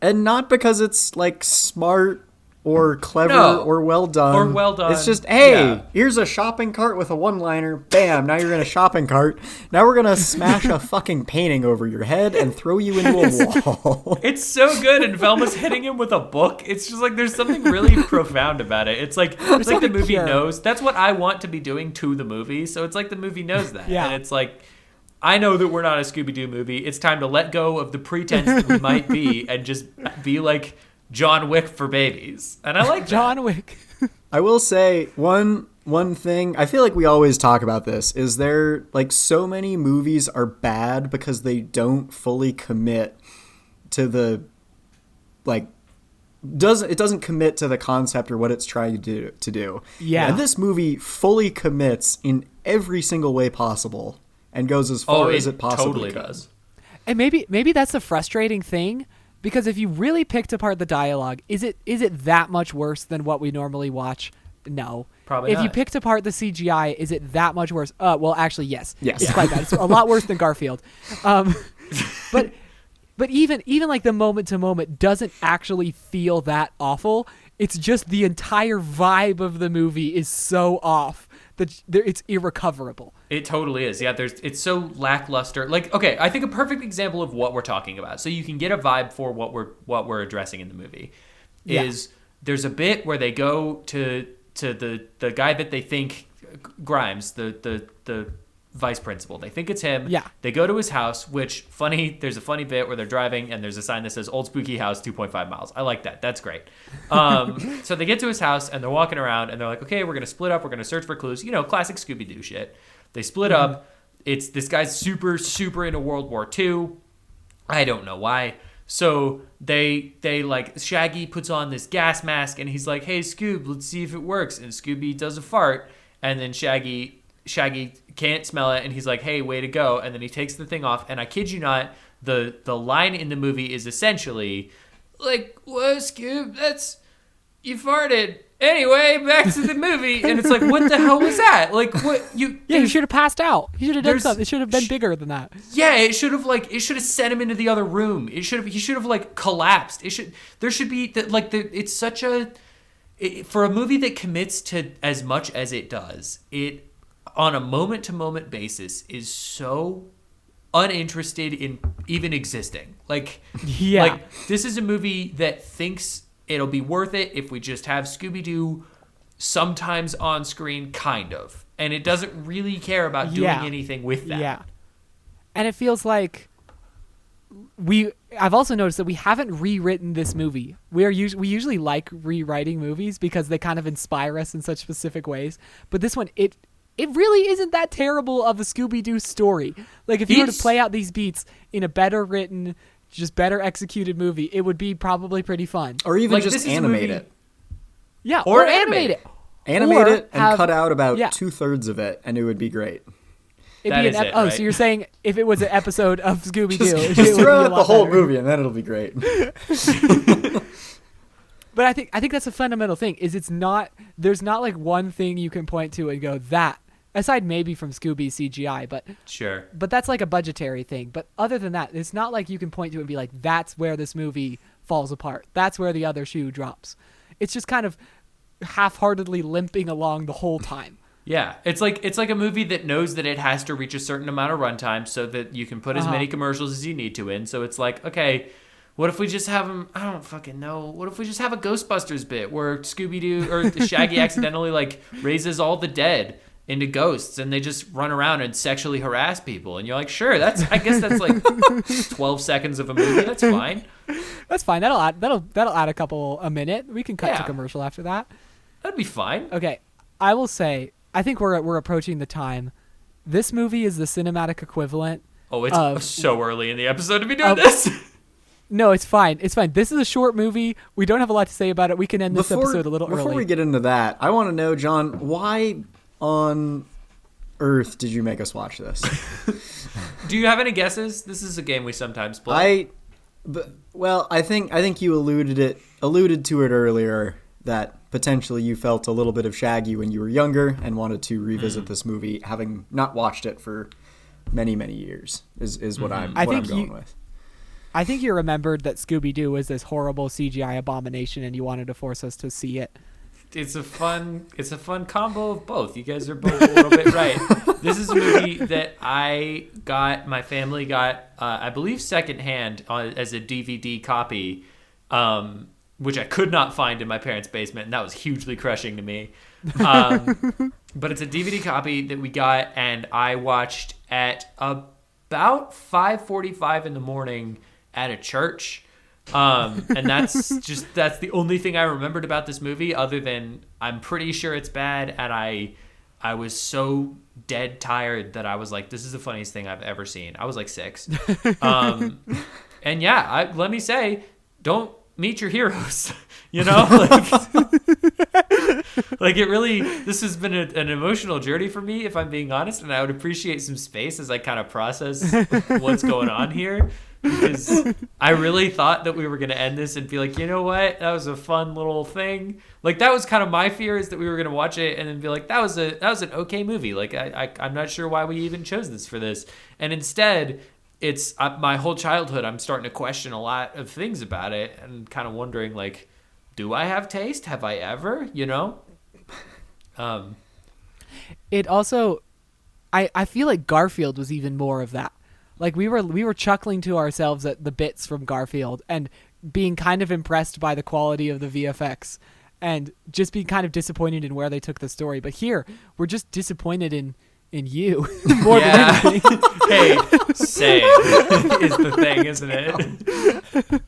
And not because it's like smart or clever
No.
or well done.
Or well done.
It's just, hey,
Yeah.
here's a shopping cart with a one-liner. Bam, now you're in a shopping cart. Now we're going to smash a fucking painting over your head and throw you into a wall.
It's so good, and Velma's hitting him with a book. It's just like there's something really profound about it. It's like the movie knows. That's what I want to be doing to the movie, so it's like the movie knows that.
Yeah.
And it's like, I know that we're not a Scooby-Doo movie. It's time to let go of the pretense that we might be and just be like John Wick for babies. And I like that.
John Wick.
I will say one thing, I feel like we always talk about this, is there, like, so many movies are bad because they don't fully commit to the, like, it doesn't commit to the concept or what it's trying to do.
Yeah.
And this movie fully commits in every single way possible and goes as far as it possibly
does.
And maybe that's the frustrating thing, because if you really picked apart the dialogue, is it that much worse than what we normally watch? No.
Probably
If
not.
you picked apart the CGI, is it that much worse? Well, actually, yes.
Yes.
It's quite bad. It's a lot worse than Garfield. But even like the moment to moment doesn't actually feel that awful. It's just the entire vibe of the movie is so off that it's irrecoverable.
It totally is. Yeah, it's so lackluster. Like, okay, I think a perfect example of what we're talking about, so you can get a vibe for what we're addressing in the movie, is there's a bit where they go to the guy that they think, Grimes, the vice principal. They think it's him.
Yeah.
They go to his house, which there's a funny bit where they're driving and there's a sign that says Old Spooky House 2.5 miles. I like that. That's great. So they get to his house and they're walking around and they're like, okay, we're going to split up. We're going to search for clues. You know, classic Scooby-Doo shit. They split up. It's this guy's super, super into World War II. I don't know why. So they like, Shaggy puts on this gas mask and he's like, hey, Scoob, let's see if it works. And Scooby does a fart. And then Shaggy can't smell it, and he's like, hey, way to go. And then he takes the thing off, and I kid you not, the line in the movie is essentially like, whoa, Scoob, you farted. Anyway, back to the movie. And it's like, what the hell was that? Like, what you
should have passed out. You should have done something. It should have been bigger than that.
Yeah, it should have sent him into the other room. He should have like collapsed. There should be it's such a, for a movie that commits to as much as it does, it on a moment-to-moment basis is so uninterested in even existing. Like, this is a movie that thinks it'll be worth it if we just have Scooby-Doo sometimes on screen, kind of. And it doesn't really care about doing anything with that.
Yeah. And it feels like I've also noticed that we haven't rewritten this movie. We usually like rewriting movies because they kind of inspire us in such specific ways. But this one, it really isn't that terrible of a Scooby-Doo story. Like, if you were to play out these beats in a better written, just better executed movie, it would be probably pretty fun.
Or even just animate it.
Yeah, or animate it.
Animate it and cut out about 2/3 of it, and it would be great.
Right?
So you're saying if it was an episode of Scooby-Doo,
just throw out the whole movie, and then it'll be great.
But I think that's a fundamental thing. There's not like one thing you can point to and go, that, aside maybe from Scooby's CGI, but
sure.
But that's like a budgetary thing. But other than that, it's not like you can point to and be like, that's where this movie falls apart. That's where the other shoe drops. It's just kind of half-heartedly limping along the whole time.
Yeah, it's like a movie that knows that it has to reach a certain amount of runtime so that you can put as many commercials as you need to in. So it's like, okay, what if we just have them? I don't fucking know. What if we just have a Ghostbusters bit where Scooby-Doo or Shaggy accidentally like raises all the dead into ghosts and they just run around and sexually harass people? And you're like, sure, I guess that's like 12 seconds of a movie. That's fine.
That's fine. That'll add a minute. We can cut to commercial after that.
That'd be fine.
Okay, I will say, I think we're approaching the time. This movie is the cinematic equivalent.
Oh, it's so early in the episode to be doing this.
No, it's fine. It's fine. This is a short movie. We don't have a lot to say about it. We can end this episode a little early.
Before we get into that, I want to know, John, why on earth did you make us watch this?
Do you have any guesses? This is a game we sometimes play.
I think you alluded to it earlier, that potentially you felt a little bit of Shaggy when you were younger and wanted to revisit this movie, having not watched it for many, many years. Is what I'm going with.
I think you remembered that Scooby-Doo was this horrible CGI abomination, and you wanted to force us to see it.
It's a fun combo of both. You guys are both a little bit right. This is a movie that my family got, I believe, secondhand as a DVD copy, which I could not find in my parents' basement, and that was hugely crushing to me. But it's a DVD copy that we got, and I watched at about 5:45 in the morning at a church. And that's the only thing I remembered about this movie, other than I'm pretty sure it's bad, and I was so dead tired that I was like, this is the funniest thing I've ever seen. I was like 6. And yeah, let me say, don't meet your heroes. You know, like it really, this has been an emotional journey for me, if I'm being honest, and I would appreciate some space as I kind of process what's going on here. Because I really thought that we were going to end this and be like, you know what? That was a fun little thing. Like, that was kind of my fear, is that we were going to watch it and then be like, that was an okay movie. Like, I'm not sure why we even chose this for this. And instead, it's my whole childhood, I'm starting to question a lot of things about it and kind of wondering, like, do I have taste? Have I ever? You know?
It also, I feel like Garfield was even more of that. Like we were chuckling to ourselves at the bits from Garfield and being kind of impressed by the quality of the VFX and just being kind of disappointed in where they took the story. But here, we're just disappointed in you more than anything.
Hey, same is the thing, isn't it?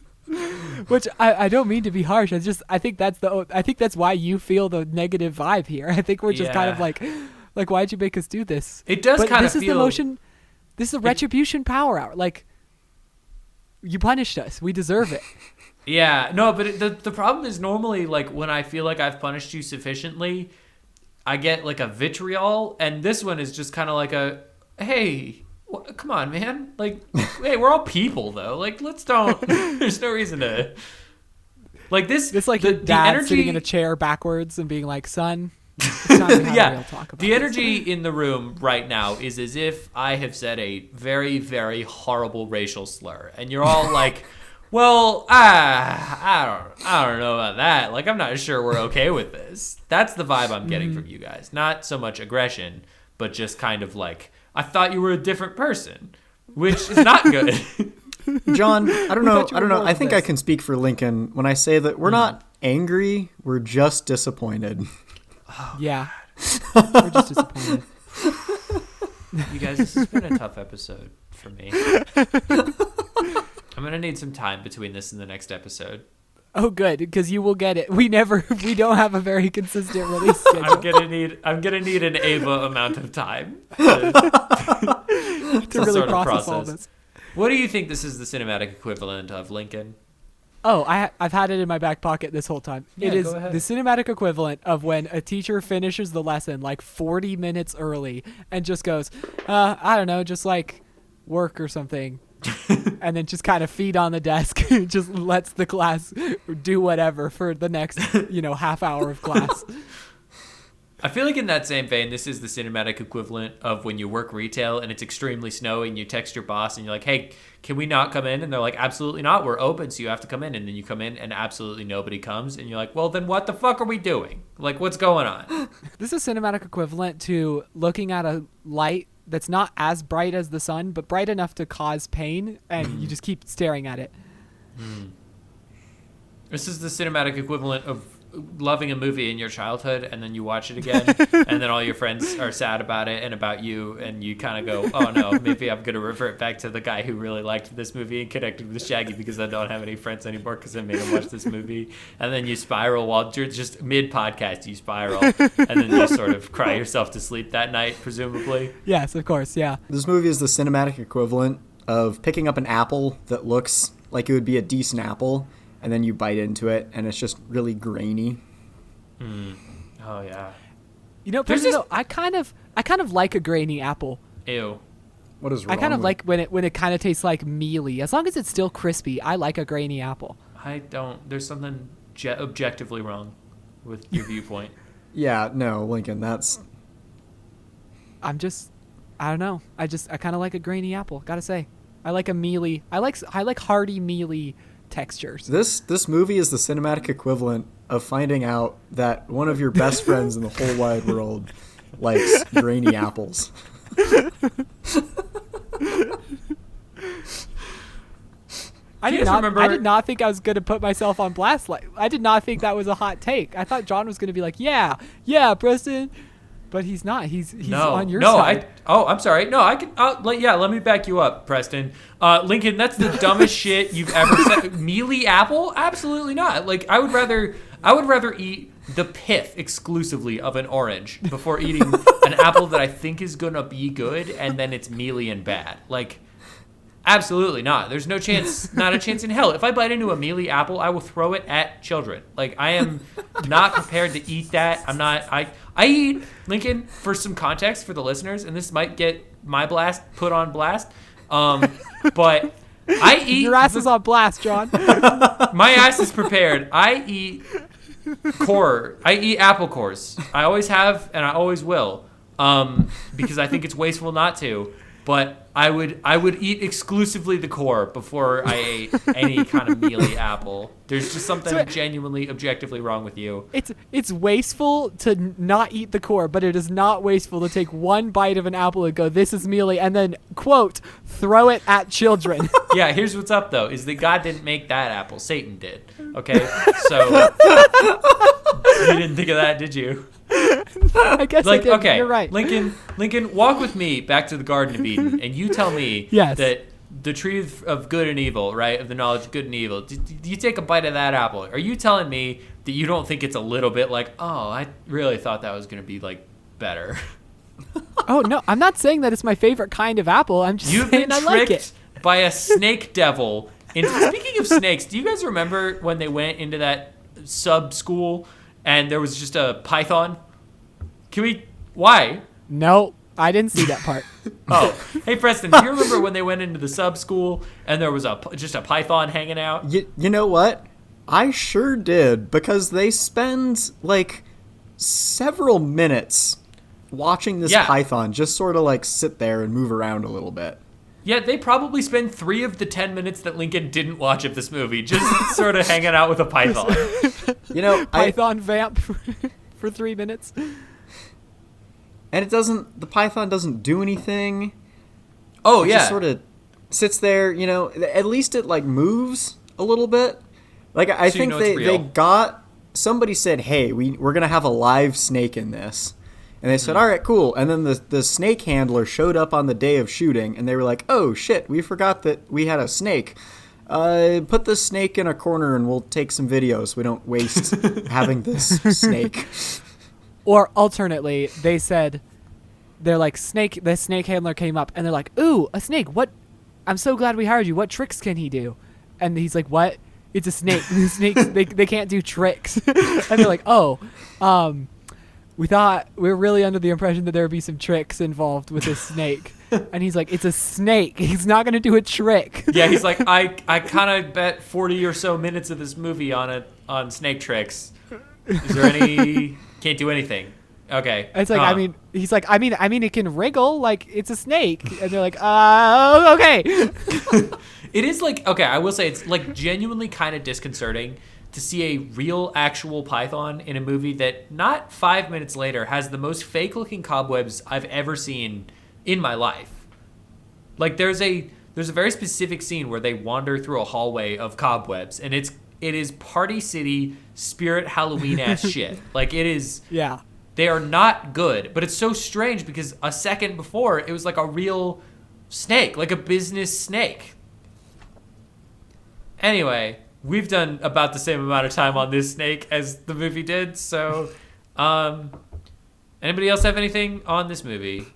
Which I don't mean to be harsh. I think that's why you feel the negative vibe here. I think we're just kind of like why'd you make us do this?
It does kind of feel.
This is the emotion. This is a retribution power hour. Like, you punished us. We deserve it.
Yeah, no, but the problem is normally, like, when I feel like I've punished you sufficiently, I get, like, a vitriol, and this one is just kind of like a, hey, come on, man. Like, hey, we're all people, though. Like, there's no reason to, like, this.
It's like the dad
energy,
sitting in a chair backwards and being like, son, it's not really how real talk about
the energy in the room right now is as if I have said a very, very horrible racial slur, and you're all like, well, I don't know about that. Like, I'm not sure we're okay with this. That's the vibe I'm getting from you guys. Not so much aggression, but just kind of like, I thought you were a different person, which is not good.
John, I don't know. I think I can speak for Lincoln when I say that we're not angry. We're just disappointed.
Oh, yeah. We're just disappointed.
You guys, this has been a tough episode for me. I'm going to need some time between this and the next episode.
Oh, good, because you will get it. We don't have a very consistent release schedule.
I'm gonna need an Ava amount of time to
really
sort of
process all this.
What do you think this is the cinematic equivalent of, Lincoln?
Oh, I've had it in my back pocket this whole time.
Yeah,
it is
go ahead.
the cinematic equivalent of when a teacher finishes the lesson like 40 minutes early and just goes, I don't know, just like work or something. And then just kind of feet on the desk, just lets the class do whatever for the next, half hour of class.
I feel like in that same vein, this is the cinematic equivalent of when you work retail and it's extremely snowy and you text your boss and you're like, hey, can we not come in? And they're like, absolutely not. We're open, so you have to come in. And then you come in and absolutely nobody comes. And you're like, well, then what the fuck are we doing? Like, what's going on?
This is cinematic equivalent to looking at a light that's not as bright as the sun, but bright enough to cause pain, and you just keep staring at it.
This is the cinematic equivalent of loving a movie in your childhood, and then you watch it again, and then all your friends are sad about it and about you, and you kind of go, oh no, maybe I'm going to revert back to the guy who really liked this movie and connected with Shaggy because I don't have any friends anymore because I made him watch this movie. And then you spiral while you're just mid-podcast, you spiral, and then you sort of cry yourself to sleep that night, presumably.
Yes, of course, yeah.
This movie is the cinematic equivalent of picking up an apple that looks like it would be a decent apple, and then you bite into it, and it's just really grainy.
Oh yeah.
I kind of like a grainy apple.
Ew.
What is wrong?
I kind of like when it kind of tastes like mealy. As long as it's still crispy, I like a grainy apple.
I don't. There's something objectively wrong with your viewpoint.
Yeah, no, Lincoln, that's...
I don't know. I kind of like a grainy apple, gotta say. I like a mealy. I like hearty mealy textures.
This movie is the cinematic equivalent of finding out that one of your best friends in the whole wide world likes grainy apples.
I did not think I was going to put myself on blast. I did not think that was a hot take. I thought John was going to be like, yeah, Preston. But he's not. He's on your side.
I'm sorry. No, I can. Let me back you up, Preston. Lincoln, that's the dumbest shit you've ever said. Mealy apple? Absolutely not. Like, I would rather eat the pith exclusively of an orange before eating an apple that I think is gonna be good and then it's mealy and bad. Like, absolutely not. There's no chance, not a chance in hell. If I bite into a mealy apple, I will throw it at children. Like, I am not prepared to eat that. I eat, Lincoln, for some context for the listeners, and this might get my blast put on blast, but I eat...
Your ass is on blast, John.
My ass is prepared. I eat apple cores. I always have, and I always will, because I think it's wasteful not to. But I would eat exclusively the core before I ate any kind of mealy apple. There's just something genuinely, objectively wrong with you.
It's wasteful to not eat the core, but it is not wasteful to take one bite of an apple and go, this is mealy, and then, quote, throw it at children.
Yeah, here's what's up, though, is that God didn't make that apple. Satan did. Okay? So, you didn't think of that, did you?
I guess I did.
Okay,
you're right.
Lincoln, walk with me back to the Garden of Eden, and you tell me that the tree of good and evil, right, of the knowledge of good and evil, do you take a bite of that apple? Are you telling me that you don't think it's a little bit like, oh, I really thought that was going to be, like, better?
Oh, no, I'm not saying that it's my favorite kind of apple. I'm just saying I like it.
By a snake devil. Speaking of snakes, do you guys remember when they went into that sub-school and there was just a python? Why?
No, I didn't see that part.
Oh, hey Preston, do you remember when they went into the sub-school and there was just a python hanging out?
You know what? I sure did, because they spend, like, several minutes watching this python just sort of, like, sit there and move around a little bit.
Yeah, they probably spend 3 of the 10 minutes that Lincoln didn't watch of this movie just sort of hanging out with a python.
You know,
python vamp for 3 minutes.
And the python doesn't do anything.
Oh,
it just sort of sits there, you know, at least it, like, moves a little bit. Like, I think somebody said, hey, we're going to have a live snake in this. And they said, all right, cool. And then the snake handler showed up on the day of shooting, and they were like, oh, shit, we forgot that we had a snake. Put the snake in a corner, and we'll take some videos. We don't waste having this snake.
Or alternately, they said, they're like, the snake handler came up, and they're like, ooh, a snake. What? I'm so glad we hired you. What tricks can he do? And he's like, what? It's a snake. The snakes, they can't do tricks. And they're like, oh, we were really under the impression that there would be some tricks involved with this snake. And he's like, it's a snake. He's not going to do a trick.
Yeah, he's like, I kind of bet 40 or so minutes of this movie on snake tricks. Is there any... Can't do anything. Okay.
It's like, he's like, I mean, it can wriggle like it's a snake. And they're like, oh, okay.
It is like, okay, I will say it's like genuinely kind of disconcerting to see a real actual python in a movie that not 5 minutes later has the most fake looking cobwebs I've ever seen in my life. Like there's a very specific scene where they wander through a hallway of cobwebs, and it is Party City Spirit Halloween ass shit. Like it is.
Yeah.
They are not good, but it's so strange because a second before it was like a real snake, like a business snake. Anyway, we've done about the same amount of time on this snake as the movie did. So, anybody else have anything on this movie?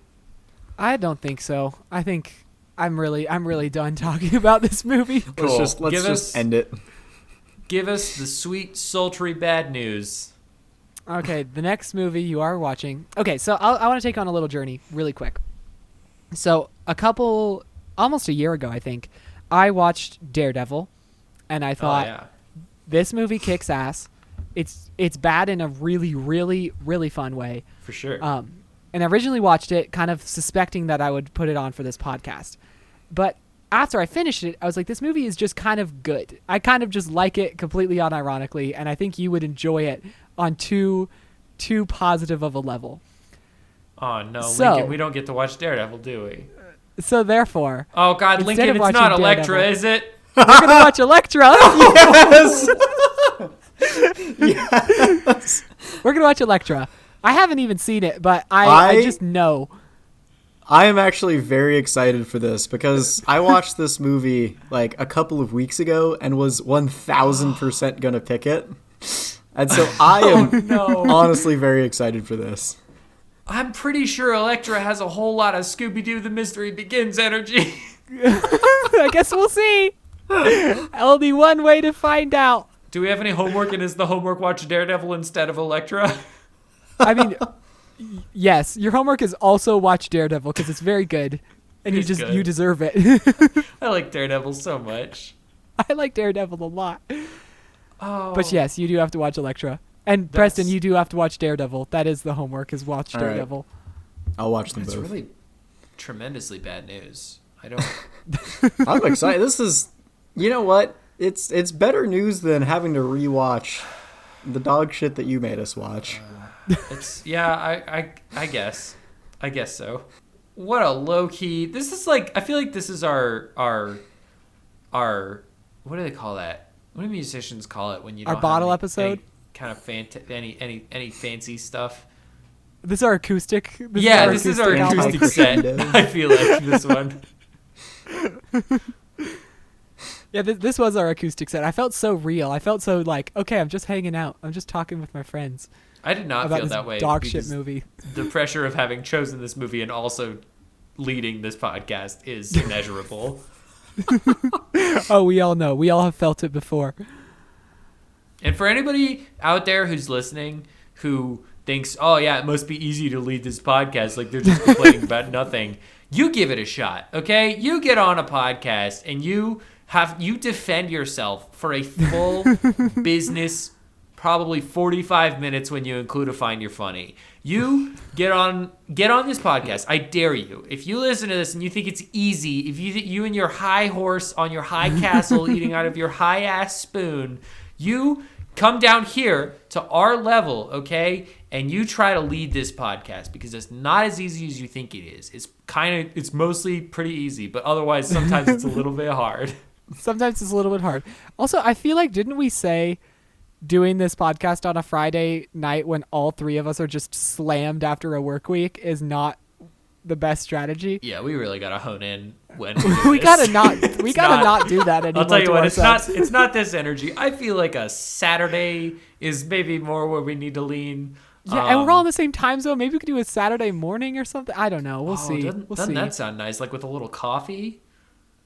I don't think so. I think I'm really done talking about this movie.
Cool.
Let's just end it.
Give us the sweet, sultry bad news.
Okay, the next movie you are watching. Okay, so I want to take on a little journey really quick. So almost a year ago, I think, I watched Daredevil, and I thought, this movie kicks ass. It's bad in a really, really, really fun way.
For sure.
And I originally watched it kind of suspecting that I would put it on for this podcast. But after I finished it, I was like, this movie is just kind of good. I kind of just like it completely unironically, and I think you would enjoy it on too positive of a level.
Oh, no,
So-
Lincoln, we don't get to watch Daredevil, do we?
So therefore,
Oh, God,
Instead
Lincoln,
of
it's
watching
not Elektra,
Daredevil-
is it?
we're going to watch Elektra.
Yes. Yes.
We're going to watch Elektra. I haven't even seen it, but I just know.
I am actually very excited for this because I watched this movie like a couple of weeks ago and was 1000% gonna pick it. And so I am honestly very excited for this.
I'm pretty sure Elektra has a whole lot of Scooby-Doo The Mystery Begins energy.
I guess we'll see. Only one way to find out.
Do we have any homework, and is the homework watch Daredevil instead of Elektra?
I mean, yes, your homework is also watch Daredevil because it's very good, and
It's good.
you deserve it.
I like Daredevil so much.
I like Daredevil a lot.
Oh,
But yes, you do have to watch Elektra. And Preston, you do have to watch Daredevil. That is the homework, is watch
All right.
Daredevil.
I'll watch them
That's
both.
really tremendously bad news. I don't...
I'm excited. This is, you know what? It's better news than having to rewatch the dog shit that you made us watch.
It's I guess so. What a low key. This is like, I feel like this is our what do they call that? What do musicians call it when you
Our
don't
bottle
have any,
episode?
kind of any fancy stuff?
This is our acoustic.
This is our
album.
acoustic set. I feel like this one.
Yeah, this was our acoustic set. I felt so real. I felt so like, okay, I'm just hanging out. I'm just talking with my friends
I did not
about
feel
this
that way.
dog shit
because
movie.
The pressure of having chosen this movie and also leading this podcast is immeasurable.
Oh, we all know. We all have felt it before.
And for anybody out there who's listening who thinks, oh, yeah, it must be easy to lead this podcast, like they're just complaining about nothing, you give it a shot, okay? You get on a podcast and you defend yourself for a full business, probably 45 minutes when you include a Find You're Funny. You get on this podcast. I dare you. If you listen to this and you think it's easy, if you and your high horse on your high castle eating out of your high ass spoon, you come down here to our level, okay? And you try to lead this podcast because it's not as easy as you think it is. It's mostly pretty easy, but otherwise sometimes it's a little bit hard.
Sometimes it's a little bit hard. Also, I feel like, didn't we say doing this podcast on a Friday night when all three of us are just slammed after a work week is not the best strategy?
Yeah, we really gotta hone in when
we gotta not do that anymore.
I'll tell you
to
what,
ourselves.
it's not this energy. I feel like a Saturday is maybe more where we need to lean.
Yeah, and we're all in the same time zone. Maybe we could do a Saturday morning or something. I don't know. We'll see.
Doesn't that sound nice? Like with a little coffee?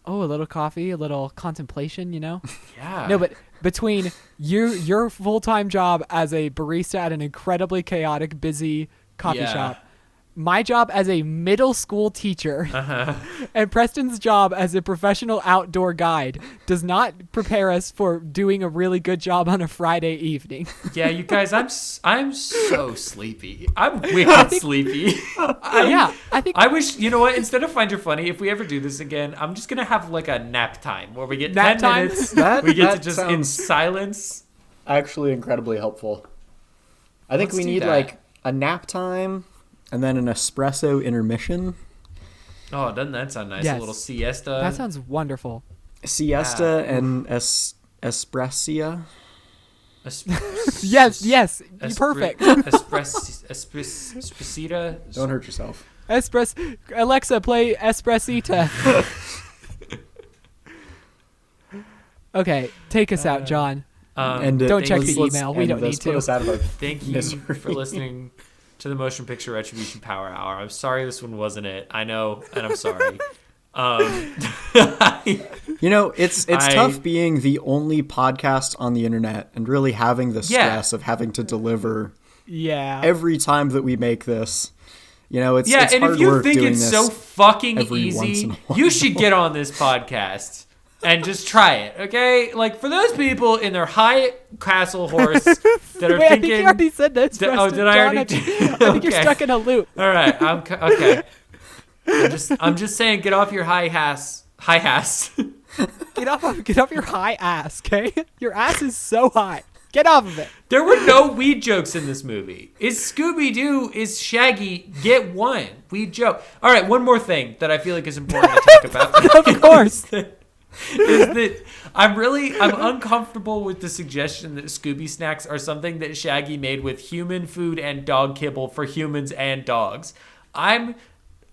Oh, a little coffee, a little contemplation, you know?
Yeah.
No, but between your full-time job as a barista at an incredibly chaotic, busy coffee shop, my job as a middle school teacher, and Preston's job as a professional outdoor guide does not prepare us for doing a really good job on a Friday evening.
Yeah, you guys, I'm so sleepy. I'm wicked sleepy.
I think
I wish, you know what, instead of Find Your Funny, if we ever do this again, I'm just going to have like a nap time where we get
Nap
10
time?
minutes.
That-
we get
that
to just in
sounds-
silence.
Actually incredibly helpful. I think
Let's
we
do
need
that.
like a nap time and then an espresso intermission.
Oh, doesn't that sound nice?
Yes.
A little siesta.
that sounds wonderful.
Siesta and espressia.
Yes, perfect.
Espressita.
Don't hurt yourself.
Alexa, play Espressita. Okay, take us out, John. Don't check the email. We don't need to.
Put us out of our
Thank you
misery.
for listening to the Motion Picture Retribution Power Hour. I'm sorry this one wasn't it. I know, and I'm sorry.
You know, it's tough being the only podcast on the internet and really having the stress of having to deliver
Yeah.
every time that we make this. You know, it's
yeah,
it's
and
hard
if you
work
think
doing
it's
this.
so fucking
every once
easy,
in a while.
you should get on this podcast and just try it, okay? Like, for those people in their high castle horse that are
Wait, I think
thinking...
you already said this.
Did I
Preston.
already
John,
do-
I think you're
Okay.
stuck in a loop.
All right, okay. I'm just saying, get off your high ass high ass.
Get off your high ass, okay? Your ass is so high. Get off of it.
There were no weed jokes in this movie. Is Scooby-Doo, is Shaggy, get one weed joke. All right, one more thing that I feel like is important to talk about.
Of course.
Is that I'm uncomfortable with the suggestion that Scooby snacks are something that Shaggy made with human food and dog kibble for humans and dogs.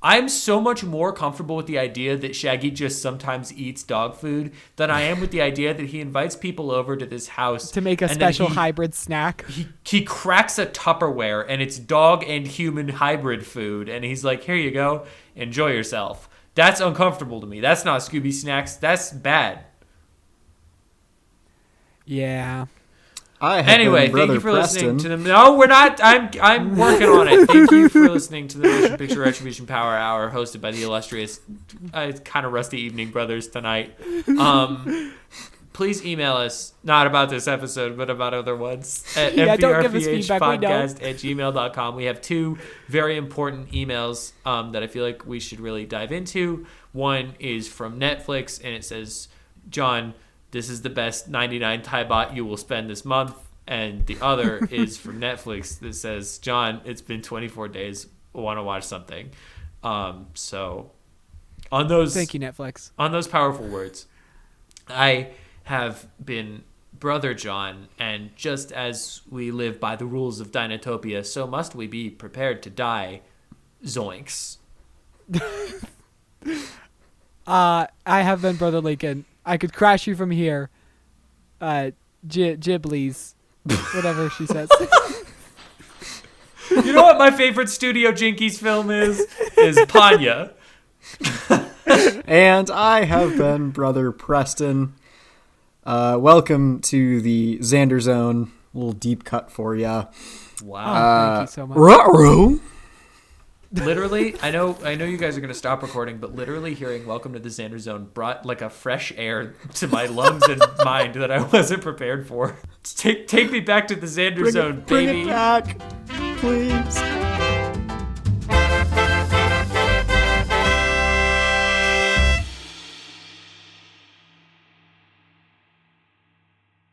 I'm so much more comfortable with the idea that Shaggy just sometimes eats dog food than I am with the idea that he invites people over to this house
to make a special hybrid snack.
He cracks a Tupperware and it's dog and human hybrid food, and he's like, "Here you go, enjoy yourself." That's uncomfortable to me. That's not Scooby snacks. That's bad.
Yeah.
Anyway, thank you for listening to them. No, we're not. I'm working on it. Thank you for listening to the Motion Picture Retribution Power Hour, hosted by the illustrious, kind of rusty evening brothers tonight. Please email us, not about this episode, but about other ones, at mprphpodcast@gmail.com. We have two very important emails that I feel like we should really dive into. One is from Netflix, and it says, "John, this is the best 99 Thai baht you will spend this month." And the other is from Netflix that says, "John, it's been 24 days. Want to watch something?" So on those,
thank you, Netflix.
On those powerful words, I have been Brother John, and just as we live by the rules of Dinotopia, so must we be prepared to die. Zoinks.
I have been Brother Lincoln. I could crash you from here. Ghiblies. Whatever she says.
You know what my favorite Studio Jinkies film is? Is Panya.
And I have been Brother Preston. Welcome to the Xander Zone. A little deep cut for ya.
Wow.
Thank you so much.
Ruh-roh.
Literally, I know you guys are going to stop recording, but literally hearing "Welcome to the Xander Zone" brought like a fresh air to my lungs and mind that I wasn't prepared for. Take me back to the Xander Zone, baby.
Bring it back, please.